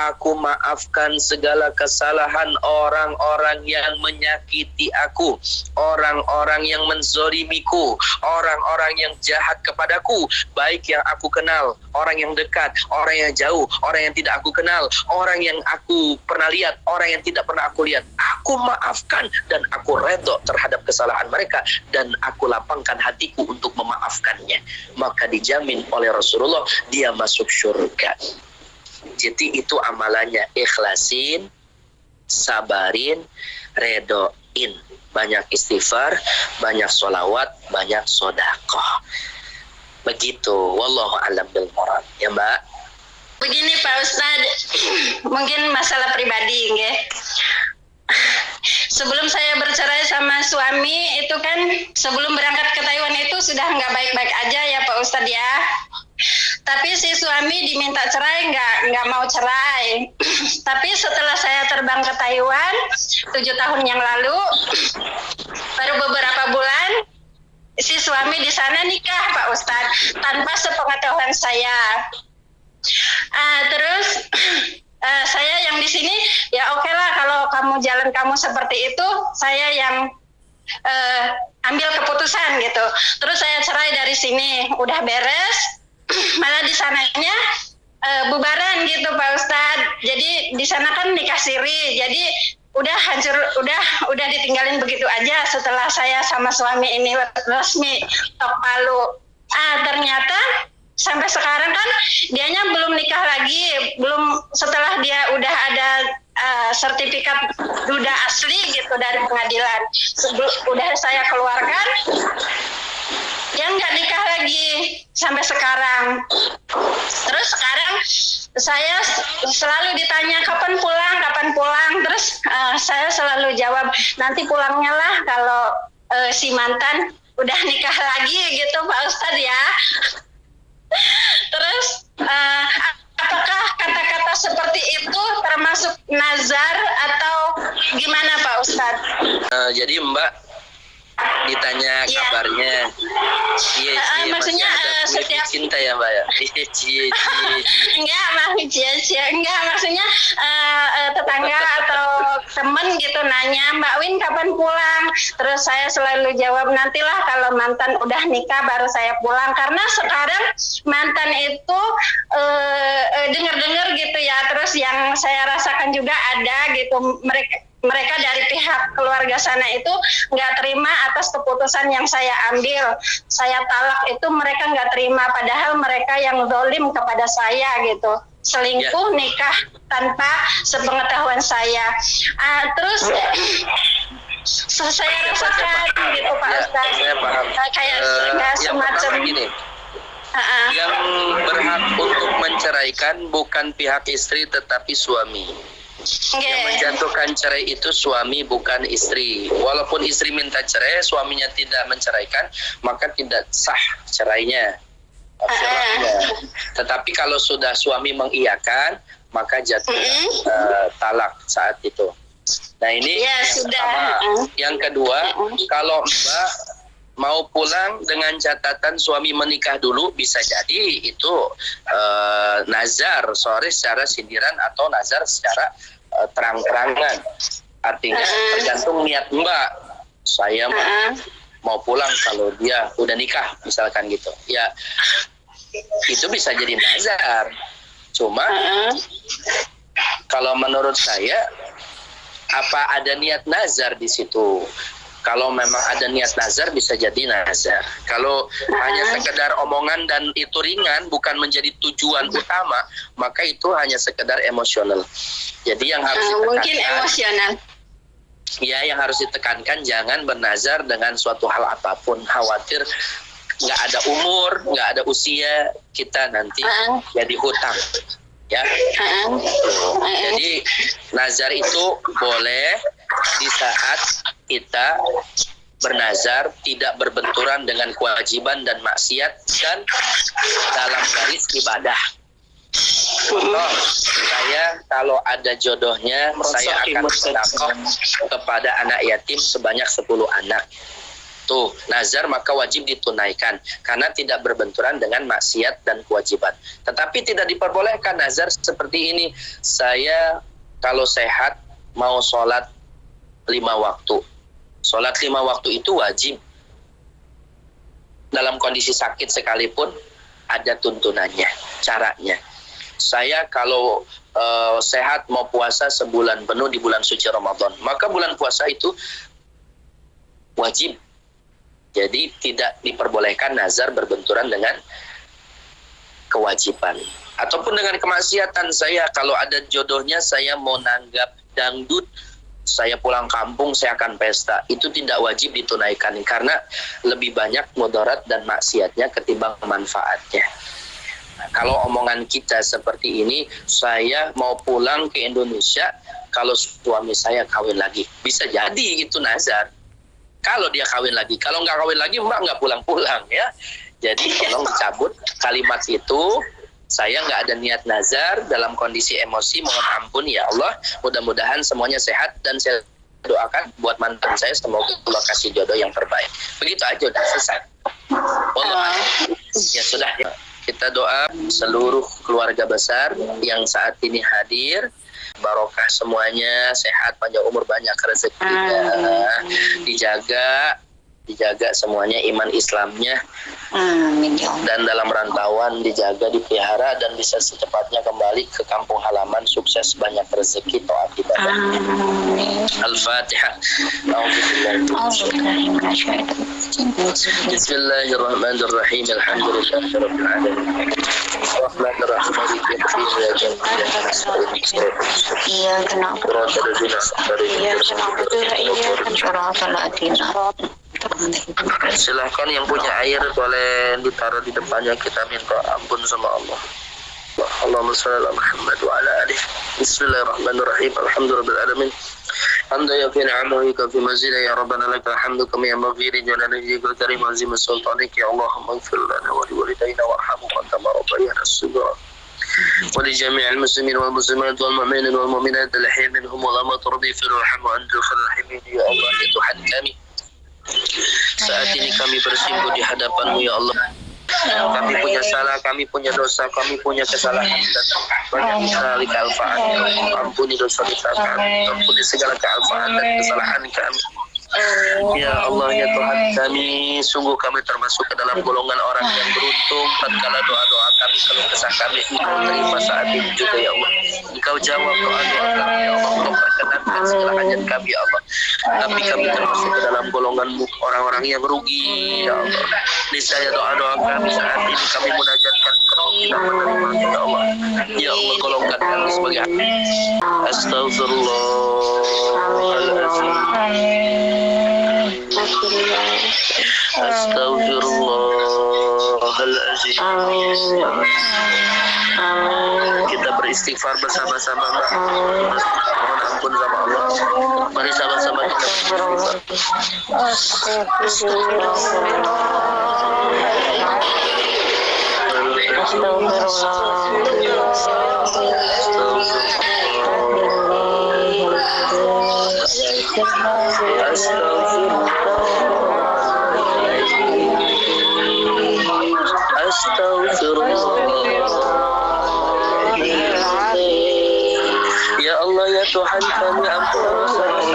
aku maafkan segala kesalahan orang-orang yang menyakiti aku, orang-orang yang menzolimiku, orang-orang yang jahat kepadaku, baik yang aku kenal, orang yang dekat, orang yang jauh, orang yang tidak aku kenal, orang yang aku pernah lihat, orang yang tidak pernah aku lihat. Aku maafkan dan aku redha terhadap kesalahan mereka dan aku lapangkan hatiku untuk memaafkannya. Maka dijamin oleh Rasulullah dia masuk surga. Jadi itu amalannya, ikhlasin, sabarin, redoin. Banyak istighfar, banyak sholawat, banyak sodakoh. Begitu. Wallahu a'lam bil murad. Ya Mbak. Begini Pak Ustadz, mungkin masalah pribadi nggih. Sebelum saya bercerai sama suami itu kan, sebelum berangkat ke Taiwan itu sudah nggak baik-baik aja ya Pak Ustadz ya. Tapi si suami diminta cerai nggak mau cerai. Tapi setelah saya terbang ke Taiwan 7 tahun yang lalu, baru beberapa bulan si suami di sana nikah Pak Ustadz tanpa sepengetahuan saya. Terus saya yang di sini ya oke lah, kalau jalan kamu seperti itu, saya yang ambil keputusan gitu. Terus saya cerai dari sini, udah beres, malah di sananya bubaran gitu Pak Ustadz. Jadi di sana kan nikah siri, jadi udah hancur, udah ditinggalin begitu aja setelah saya sama suami ini resmi tok palu. Ternyata sampai sekarang kan dianya belum nikah lagi, belum, setelah dia udah ada sertifikat duda asli gitu dari pengadilan, udah saya keluarkan, dia nggak nikah lagi sampai sekarang. Terus sekarang saya selalu ditanya kapan pulang, terus saya selalu jawab nanti pulangnya lah kalau si mantan udah nikah lagi gitu Pak Ustadz ya. Terus apakah kata-kata seperti itu termasuk nazar atau gimana Pak Ustadz? Jadi Mbak ditanya kabarnya, maksudnya setiap cinta ya Mbak ya, enggak maksudnya tetangga atau temen gitu nanya, Mbak Win kapan pulang? Terus saya selalu jawab nantilah kalau mantan udah nikah baru saya pulang, karena sekarang mantan itu dengar-dengar gitu ya. Terus yang saya rasakan juga ada gitu, mereka dari pihak keluarga sana itu nggak terima atas keputusan yang saya ambil. Saya talak itu mereka nggak terima, padahal mereka yang zalim kepada saya gitu. Selingkuh, nikah tanpa sepengetahuan saya. Terus saya rasakan gitu Pak Ustadz. Saya paham. Kayak nggak semacam gini. Yang berhak untuk menceraikan bukan pihak istri tetapi suami. Yang menjatuhkan cerai itu suami bukan istri. Walaupun istri minta cerai, suaminya tidak menceraikan, maka tidak sah cerainya. Tetapi kalau sudah suami mengiyakan, maka jatuh talak saat itu. Nah ini ya, yang sudah. pertama. Yang kedua, kalau Mbak mau pulang dengan catatan suami menikah dulu, bisa jadi itu nazar sore secara sindiran atau nazar secara terang-terangan. Artinya tergantung niat Mbak. Saya mau pulang kalau dia udah nikah misalkan gitu. Ya itu bisa jadi nazar. Cuma kalau menurut saya apa ada niat nazar di situ? Kalau memang ada niat nazar bisa jadi nazar. Kalau hanya sekedar omongan dan itu ringan bukan menjadi tujuan utama, maka itu hanya sekedar emosional. Jadi yang harus ditekankan, mungkin emosional. Ya, yang harus ditekankan jangan bernazar dengan suatu hal apapun. Khawatir nggak ada umur, nggak ada usia, kita nanti jadi hutang. Ya. Jadi nazar itu boleh di saat kita bernazar tidak berbenturan dengan kewajiban dan maksiat dan dalam garis ibadah. Contoh, saya kalau ada jodohnya saya akan sedekah kepada anak yatim sebanyak 10 anak. Tuh, nazar maka wajib ditunaikan karena tidak berbenturan dengan maksiat dan kewajiban. Tetapi tidak diperbolehkan nazar seperti ini. Saya kalau sehat mau sholat 5 waktu. Sholat 5 waktu itu wajib. Dalam kondisi sakit sekalipun ada tuntunannya, caranya. Saya kalau sehat mau puasa sebulan penuh di bulan suci Ramadan, maka bulan puasa itu wajib. Jadi tidak diperbolehkan nazar berbenturan dengan kewajiban. Ataupun dengan kemaksiatan. Saya kalau ada jodohnya saya mau nanggap dangdut, saya pulang kampung saya akan pesta. Itu tidak wajib ditunaikan karena lebih banyak mudarat dan maksiatnya ketimbang manfaatnya. Nah, kalau omongan kita seperti ini, saya mau pulang ke Indonesia kalau suami saya kawin lagi. Bisa jadi itu nazar. Kalau dia kawin lagi, kalau nggak kawin lagi, Mbak nggak pulang-pulang ya. Jadi tolong dicabut kalimat itu. Saya nggak ada niat nazar dalam kondisi emosi. Mohon ampun ya Allah. Mudah-mudahan semuanya sehat dan saya doakan buat mantan saya semoga Allah kasih jodoh yang terbaik. Begitu aja udah selesai. Allah. Ya sudah. Kita doa seluruh keluarga besar yang saat ini hadir. Barokah semuanya, sehat, panjang umur, banyak rezekinya, dijaga semuanya iman Islamnya, dan dalam rantauan dijaga, dipelihara dan bisa secepatnya kembali ke kampung halaman, sukses, banyak rezeki, taat ibadah. Al-Fatihah. Bismillahirrahmanirrahim. Alhamdulillahirabbil alamin. Rahmanir-Rahim. Iyyaka na'budu wa iyyaka nasta'in. Silahkan yang punya air boleh ditaruh di depannya, kita minta ampun sama Allah. Allahumma shalli ala Muhammad wa ala alihi. Bismillahirrahmanirrahim. Alhamdulillahirabbil alamin. Hamdan yafi ni'amahu fi mazida ya rabbana lakal hamdu kama yanbaghi li jalalihi wal karim azim sultanik ya Allahumma ighfir lana wa li walidayna warhamhum kama rabbayana saghira. ولجميع المسلمين والمسلمات والمؤمنين والمؤمنات الأحياء منهم والأموات ربي اغفر وارحم وأنت خير الراحمين ya Allah ya Tuhan kami. Saat ini kami bersimpuh di hadapan-Mu ya Allah. Kami punya salah, kami punya dosa, kami punya kesalahan dan banyak sekali kealfaan. Ampuni dosa-dosa kami, ampuni segala kealfaan dan kesalahan kami. Ya Allah ya Tuhan kami, sungguh kami termasuk ke dalam golongan orang yang beruntung tatkala doa-doa kami, keluh kesah kami Engkau terima saat ini juga ya Allah. Engkau jawab doa-doa kami ya Allah, Engkau perkenankan segala hajat kami ya Allah. Tapi kami termasuk ke dalam golongan orang-orang yang rugi ya Allah. Niscaya doa-doa kami saat ini kami munajatkan Engkau tidak menerima ya Allah. Ya Allah golongkan kami sebagai Astaghfirullahaladzim. Astaghfirullahaladzim. Kita beristighfar bersama-sama, Mbak. Mohon ampun sama Allah. Mari sama-sama kita Ya Allah ya Tuhan kami, ampuni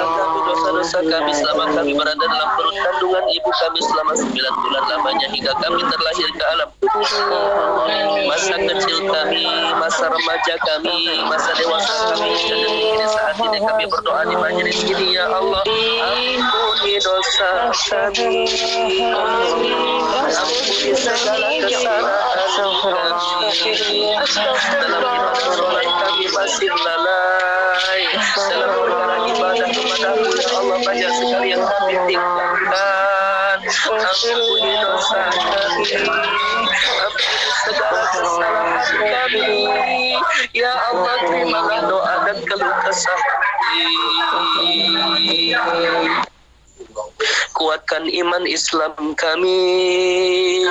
dosa-dosa kami selama kami berada dalam perut kandungan ibu kami selama 9 bulan lamanya hingga kami terlahir ke alam. Masa kecil kami, masa remaja kami, masa dewasa kami, dan ini saat ini kami berdoa di majelis ini. Ya Allah, ampuni dosa kami, ampuni segala kesalahan kami. Dalam ibadah sholat kami masih lalai, dalam perkara ibadah kepada-Mu ya Allah banyak sekali yang kami tinggalkan. Ampuni dosa kami, ampuni segala kesalahan kami. Ya Allah, terimalah doa dan keluh kesah kami. Kuatkan iman Islam kami,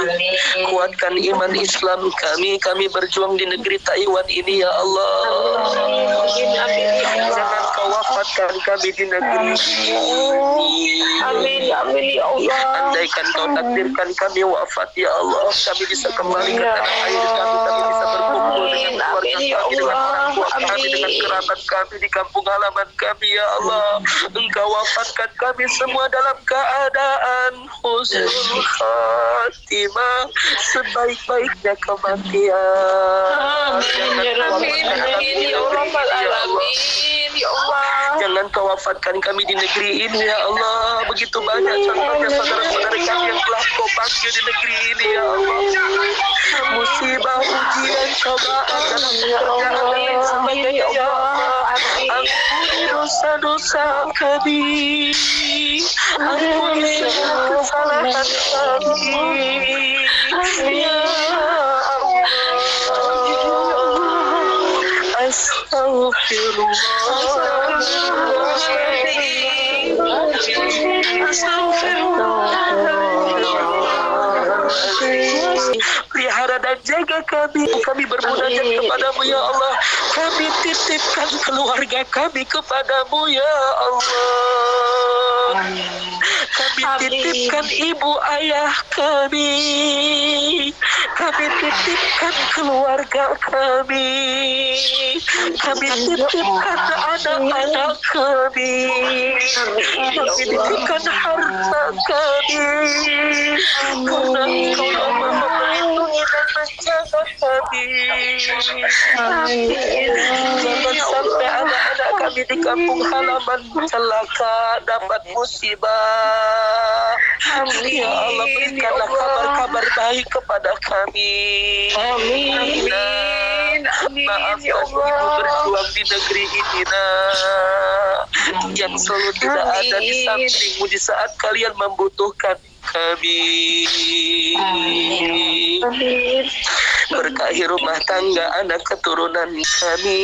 kuatkan iman Islam kami. Kami berjuang di negeri Taiwan ini ya Allah. Jangan Kau wafatkan kami di negeri ini. Amin, amin ya Allah. Andaikan Kau takdirkan kami wafat ya Allah, kami bisa kembali ke tanah air kami, kami bisa berkumpul dengan keluarga kami, dengan orang tua kami, dengan kerabat kami di kampung halaman kami ya Allah. Engkau wafatkan kami semua dalam keadaan husnul khatimah, sebaik-baiknya kematian. Amin ya Rabbal alamin ya Allah. Jangan Kau wafatkan kami di negeri ini ya Allah. Begitu banyak contohnya saudara-saudara kami yang telah Kau panggil di negeri ini ya Allah. Musibah, ujian, cobaan dalam pekerjaan dan lain sebagainya ya Allah. Ampuni dosa-dosa kami, ampuni segala kesalahan kami ya Allah. Pelihara dan jaga kami. Kami bermunajat kepadamu ya Allah. Kami titipkan keluarga kami kepadamu ya Allah. Kami titipkan ibu ayah kami. Kami titipkan keluarga kami. Kami titipkan anak-anak kami. Kami titipkan harta kami. Karena Engkau yang Maha melindungi dan menjaga kami. Jangan sampai anak-anak kami di kampung halaman celaka, dapat musibah. Ya Allah, berikanlah kabar-kabar baik kepada kami. Amin. Maafkan ibu berjuang di negeri ini nak, yang selalu tidak ada di sampingmu di saat kalian membutuhkan kami. Amin. Berkahi rumah tangga anak keturunan kami.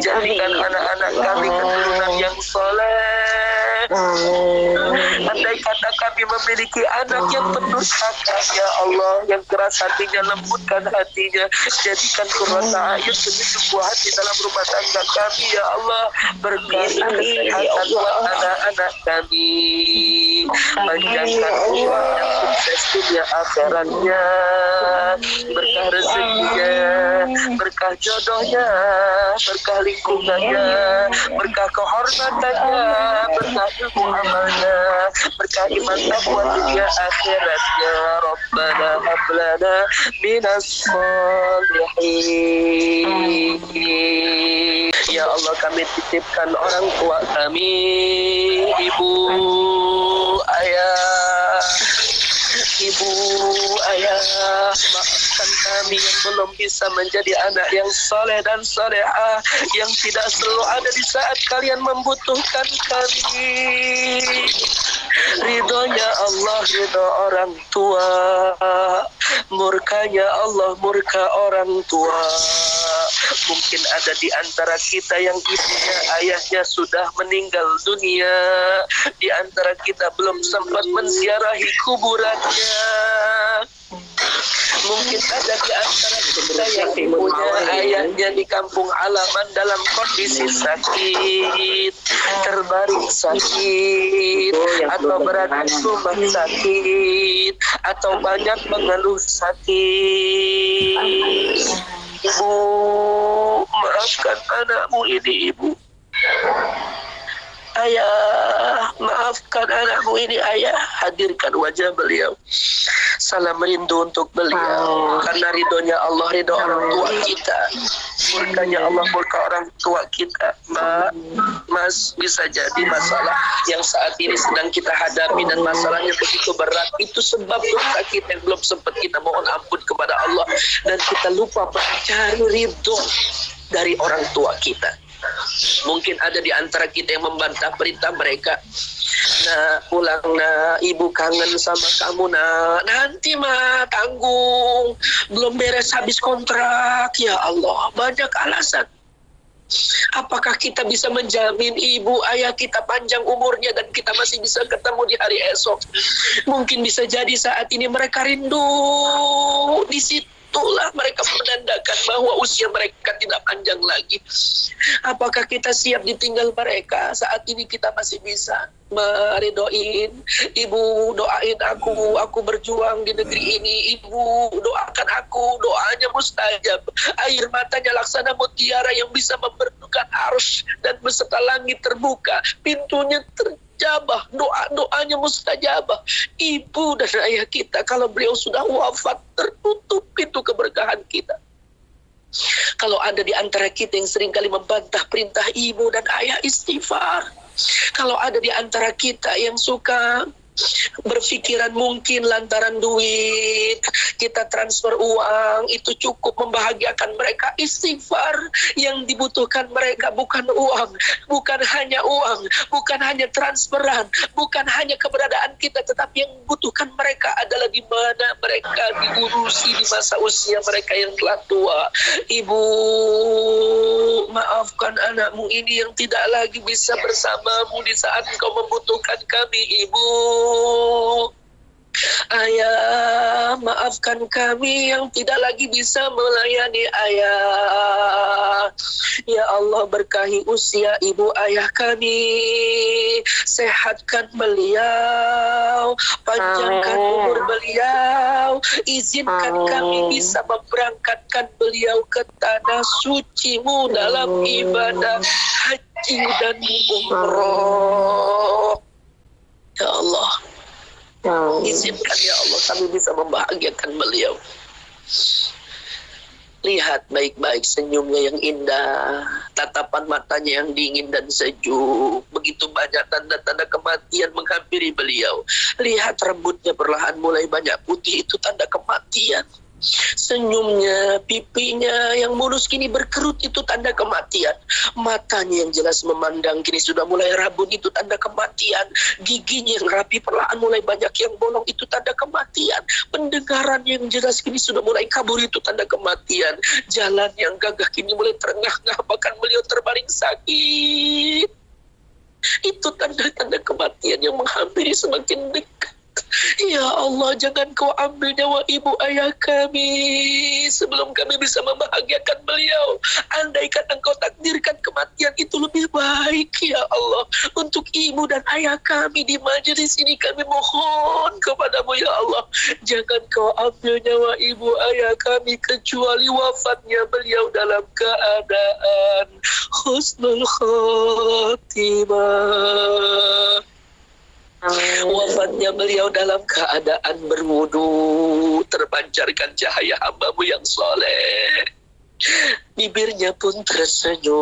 Jadikan anak-anak kami keturunan yang soleh. Andai kata kami memiliki anak yang pendurhaka ya Allah, yang keras hatinya, lembutkan hatinya, jadikan qurrata ayun begitu buah hati dalam rumah tangga kami ya Allah. Berkahi kesehatan buat anak-anak kami, panjangkan umur yang sukses dunia akhiratnya, berkah rezekinya, berkah jodohnya, berkah lingkungannya, berkah kehormatannya, berkah ilmu amalnya, berkah iman takwa dunia akhiratnya. Rabbana hablana minas sholihin. Ya Allah, kami titipkan orang tua kami, ibu, ayah, maafkan kami yang belum bisa menjadi anak yang soleh dan solehah, yang tidak selalu ada di saat kalian membutuhkan kami. Ridhonya Allah, ridho orang tua, murkanya Allah, murka orang tua. Mungkin ada di antara kita yang ibunya, ayahnya sudah meninggal dunia. Di antara kita belum sempat menziarahi kuburannya. Mungkin ada di antara kita yang punya ayahnya di kampung halaman dalam kondisi sakit, terbaring sakit, atau berada di rumah sakit, atau banyak mengeluh sakit. Ibu, maafkan anakmu ini, Ibu. Ayah, maafkan anakmu ini, Ayah. Hadirkan wajah beliau. Salam rindu untuk beliau. Karena ridhonya Allah, ridho orang tua kita. Murkanya Allah, murka orang tua kita. Mbak, Mas, bisa jadi masalah yang saat ini sedang kita hadapi dan masalahnya begitu berat. Itu sebab dosa kita yang belum sempat kita mohon ampun kepada Allah. Dan kita lupa mencari ridho dari orang tua kita. Mungkin ada di antara kita yang membantah perintah mereka. Nah, pulang nah, ibu kangen sama kamu nah. Nanti mah tanggung, belum beres habis kontrak. Ya Allah, banyak alasan. Apakah kita bisa menjamin ibu ayah kita panjang umurnya dan kita masih bisa ketemu di hari esok? Mungkin bisa jadi saat ini mereka rindu di situ. Itulah mereka menandakan bahwa usia mereka tidak panjang lagi. Apakah kita siap ditinggal mereka? Saat ini kita masih bisa meredoin. Ibu, doain aku berjuang di negeri ini. Ibu, doakan aku, doanya mustajab. Air matanya laksana mutiara yang bisa memberdukan arus dan beserta langit terbuka. Pintunya terjabah, doanya mustajabah. Ibu dan ayah kita, kalau beliau sudah wafat, tertutup pintu keberkahan kita. Kalau ada di antara kita yang seringkali membantah perintah ibu dan ayah, istighfar. Kalau ada di antara kita yang suka berpikiran mungkin lantaran duit kita transfer uang itu cukup membahagiakan mereka, istighfar. Yang dibutuhkan mereka bukan uang, bukan hanya transferan, bukan hanya keberadaan kita, tetapi yang dibutuhkan mereka adalah di mana mereka diurusi di masa usia mereka yang telah tua. Ibu, maafkan anakmu ini yang tidak lagi bisa bersamamu di saat engkau membutuhkan kami. Ibu, ayah, maafkan kami yang tidak lagi bisa melayani ayah. Ya Allah, berkahi usia ibu ayah kami, sehatkan beliau, panjangkan umur beliau, izinkan kami bisa memberangkatkan beliau ke tanah suci-Mu dalam ibadah haji dan umroh. Ya Allah, izinkan ya Allah kami bisa membahagiakan beliau. Lihat baik-baik senyumnya yang indah, tatapan matanya yang dingin dan sejuk. Begitu banyak tanda-tanda kematian menghampiri beliau. Lihat rambutnya perlahan mulai banyak putih, itu tanda kematian. Senyumnya, pipinya yang mulus kini berkerut, itu tanda kematian. Matanya yang jelas memandang kini sudah mulai rabun, itu tanda kematian. Giginya yang rapi perlahan mulai banyak yang bolong, itu tanda kematian. Pendengaran yang jelas kini sudah mulai kabur, itu tanda kematian. Jalan yang gagah kini mulai terengah-engah, bahkan beliau terbaring sakit. Itu tanda-tanda kematian yang menghampiri semakin dekat. Ya Allah, jangan Kau ambil nyawa ibu ayah kami sebelum kami bisa membahagiakan beliau. Andaikan Engkau takdirkan kematian itu lebih baik, ya Allah, untuk ibu dan ayah kami di majelis ini, kami mohon kepadamu, ya Allah, jangan Kau ambil nyawa ibu ayah kami kecuali wafatnya beliau dalam keadaan husnul khotimah. Wafatnya beliau dalam keadaan berwudu, terpancarkan cahaya hamba-Mu yang soleh. Bibirnya pun tersenyum,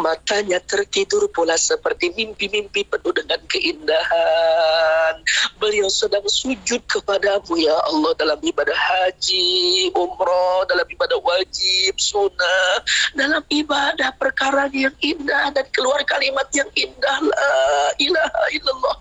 matanya tertidur pula seperti mimpi-mimpi penuh dengan keindahan. Beliau sedang sujud kepadamu, ya Allah, dalam ibadah haji, umroh, dalam ibadah wajib, sunnah, dalam ibadah perkara yang indah, dan keluar kalimat yang indah, la ilaha illallah,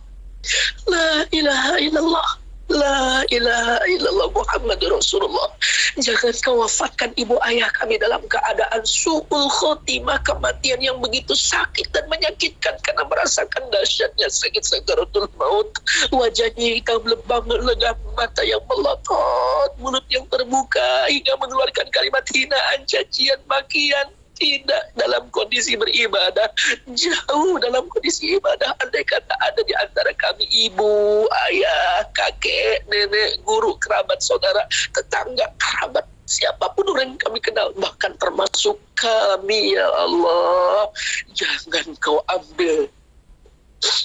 la ilaha illallah. La ilaha illallah Muhammadur Rasulullah. Jangan kau wafatkan ibu ayah kami dalam keadaan su'ul khotimah, kematian yang begitu sakit dan menyakitkan karena merasakan dahsyatnya sakit sakaratul maut. Wajahnya hitam lebam, legam, mata yang melotot, mulut yang terbuka hingga mengeluarkan kalimat hinaan, cacian, makian. Tidak dalam kondisi beribadah, jauh dalam kondisi ibadah. Andai kata ada di antara kami ibu, ayah, kakek, nenek, guru, kerabat, saudara, tetangga, kerabat, siapapun orang yang kami kenal, bahkan termasuk kami, ya Allah, jangan kau ambil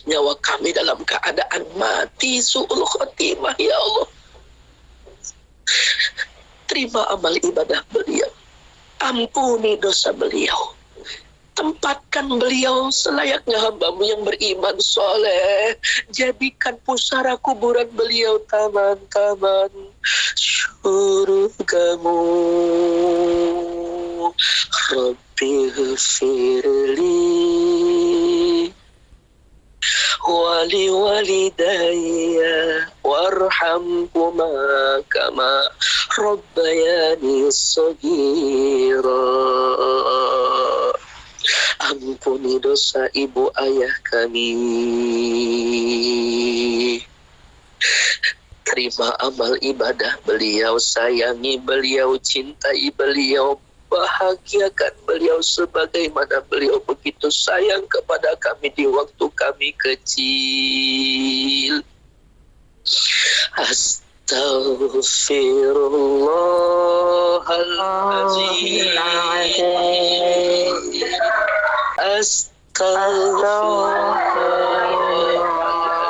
nyawa kami dalam keadaan mati su'ul khotimah, ya Allah. Terima amal ibadah beliau, ampuni dosa beliau, tempatkan beliau selayaknya hamba-Mu yang beriman soleh. Jadikan pusara kuburan beliau taman-taman surga-Mu. Rabbi ghfirli wali walidayya warhamhuma kama rabbayani shaghira. Ampuni dosa ibu ayah kami, terima amal ibadah beliau, sayangi beliau, cintai beliau, bahagiakan beliau sebagaimana beliau begitu sayang kepada kami di waktu kami kecil. Astaghfirullahaladzim. Astaghfirullahaladzim.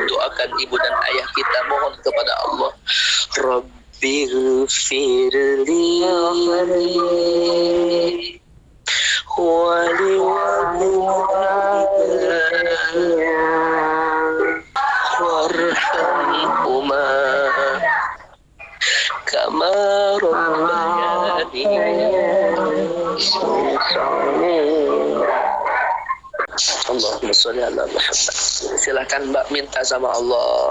Doakan ibu dan ayah kita, mohon kepada Allah. Rabbighfirli wali walidayya warhamhuma kama rabbayani. Allahumma sholli ala Muhammad. Silakan Mbak minta sama Allah,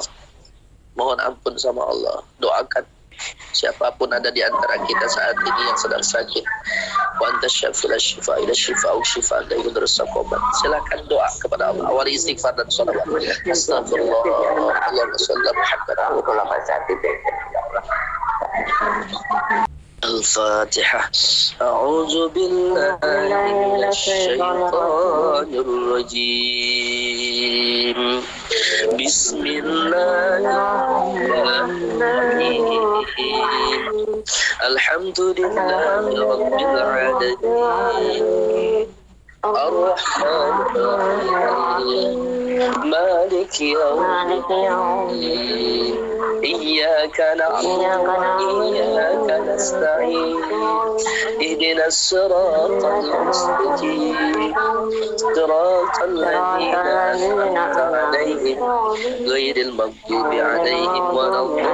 mohon ampun sama Allah, doakan siapapun ada di antara kita saat ini yang sedang sakit. Wa anta syafi'ul syifa ila syifa'u syifa'an la yughadiru saqaman. Silakan doa kepada Allah, awali istighfar dan shalawat. Astagfirullah, Allahumma shalli ala Muhammad. Al-Fatihah. A'udzu billahi minasy syaithanir rajim. Bismillahirrahmanirrahim. Alhamdulillahi rabbil alamin. Ar-Rahmanir Rahim. Maliki yaumiddin. Iyyaka na'budu wa iyyaka nasta'in. Ihdinas siratal mustaqim. Siratal ladzina an'amta 'alaihim ghairil maghdubi 'alaihim waladdallin.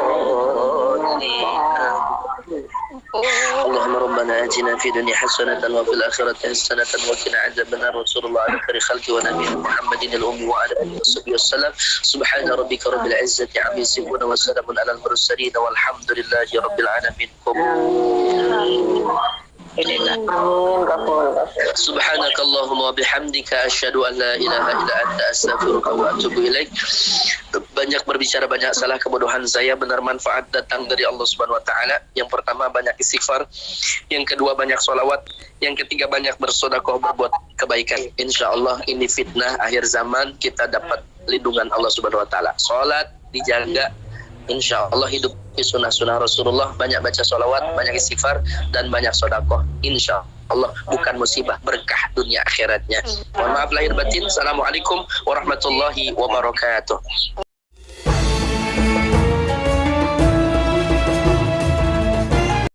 Allahumma rabbana atina fid dunya hasanatan wa fil akhirati hasanatan wa qina adzabannar. Rasulullah ala khairi khalqi wa nabiyina Muhammadin al-ummi wa ala alihi wasallam. Subhana rabbika rabbil izzati 'amma yasifun wa salamun alal mursalin walhamdulillahi rabbil alamin. Subhanakallahumma wa bihamdika asyhadu an la ilaha illa anta astaghfiruka wa atubu ilaik. Banyak berbicara, banyak salah, kebodohan saya, benar manfaat datang dari Allah Subhanahu wa taala. Yang pertama banyak istighfar, yang kedua banyak sholawat, yang ketiga banyak bersedekah, berbuat kebaikan. Insyaallah ini fitnah akhir zaman, kita dapat lindungan Allah Subhanahu wa taala. Salat dijaga, insyaallah hidup di sunnah-sunnah Rasulullah, banyak baca sholawat, banyak istighfar, dan banyak sedekah. Insyaallah bukan musibah, berkah dunia akhiratnya. Mohon maaf lahir batin. Assalamualaikum warahmatullahi wabarakatuh.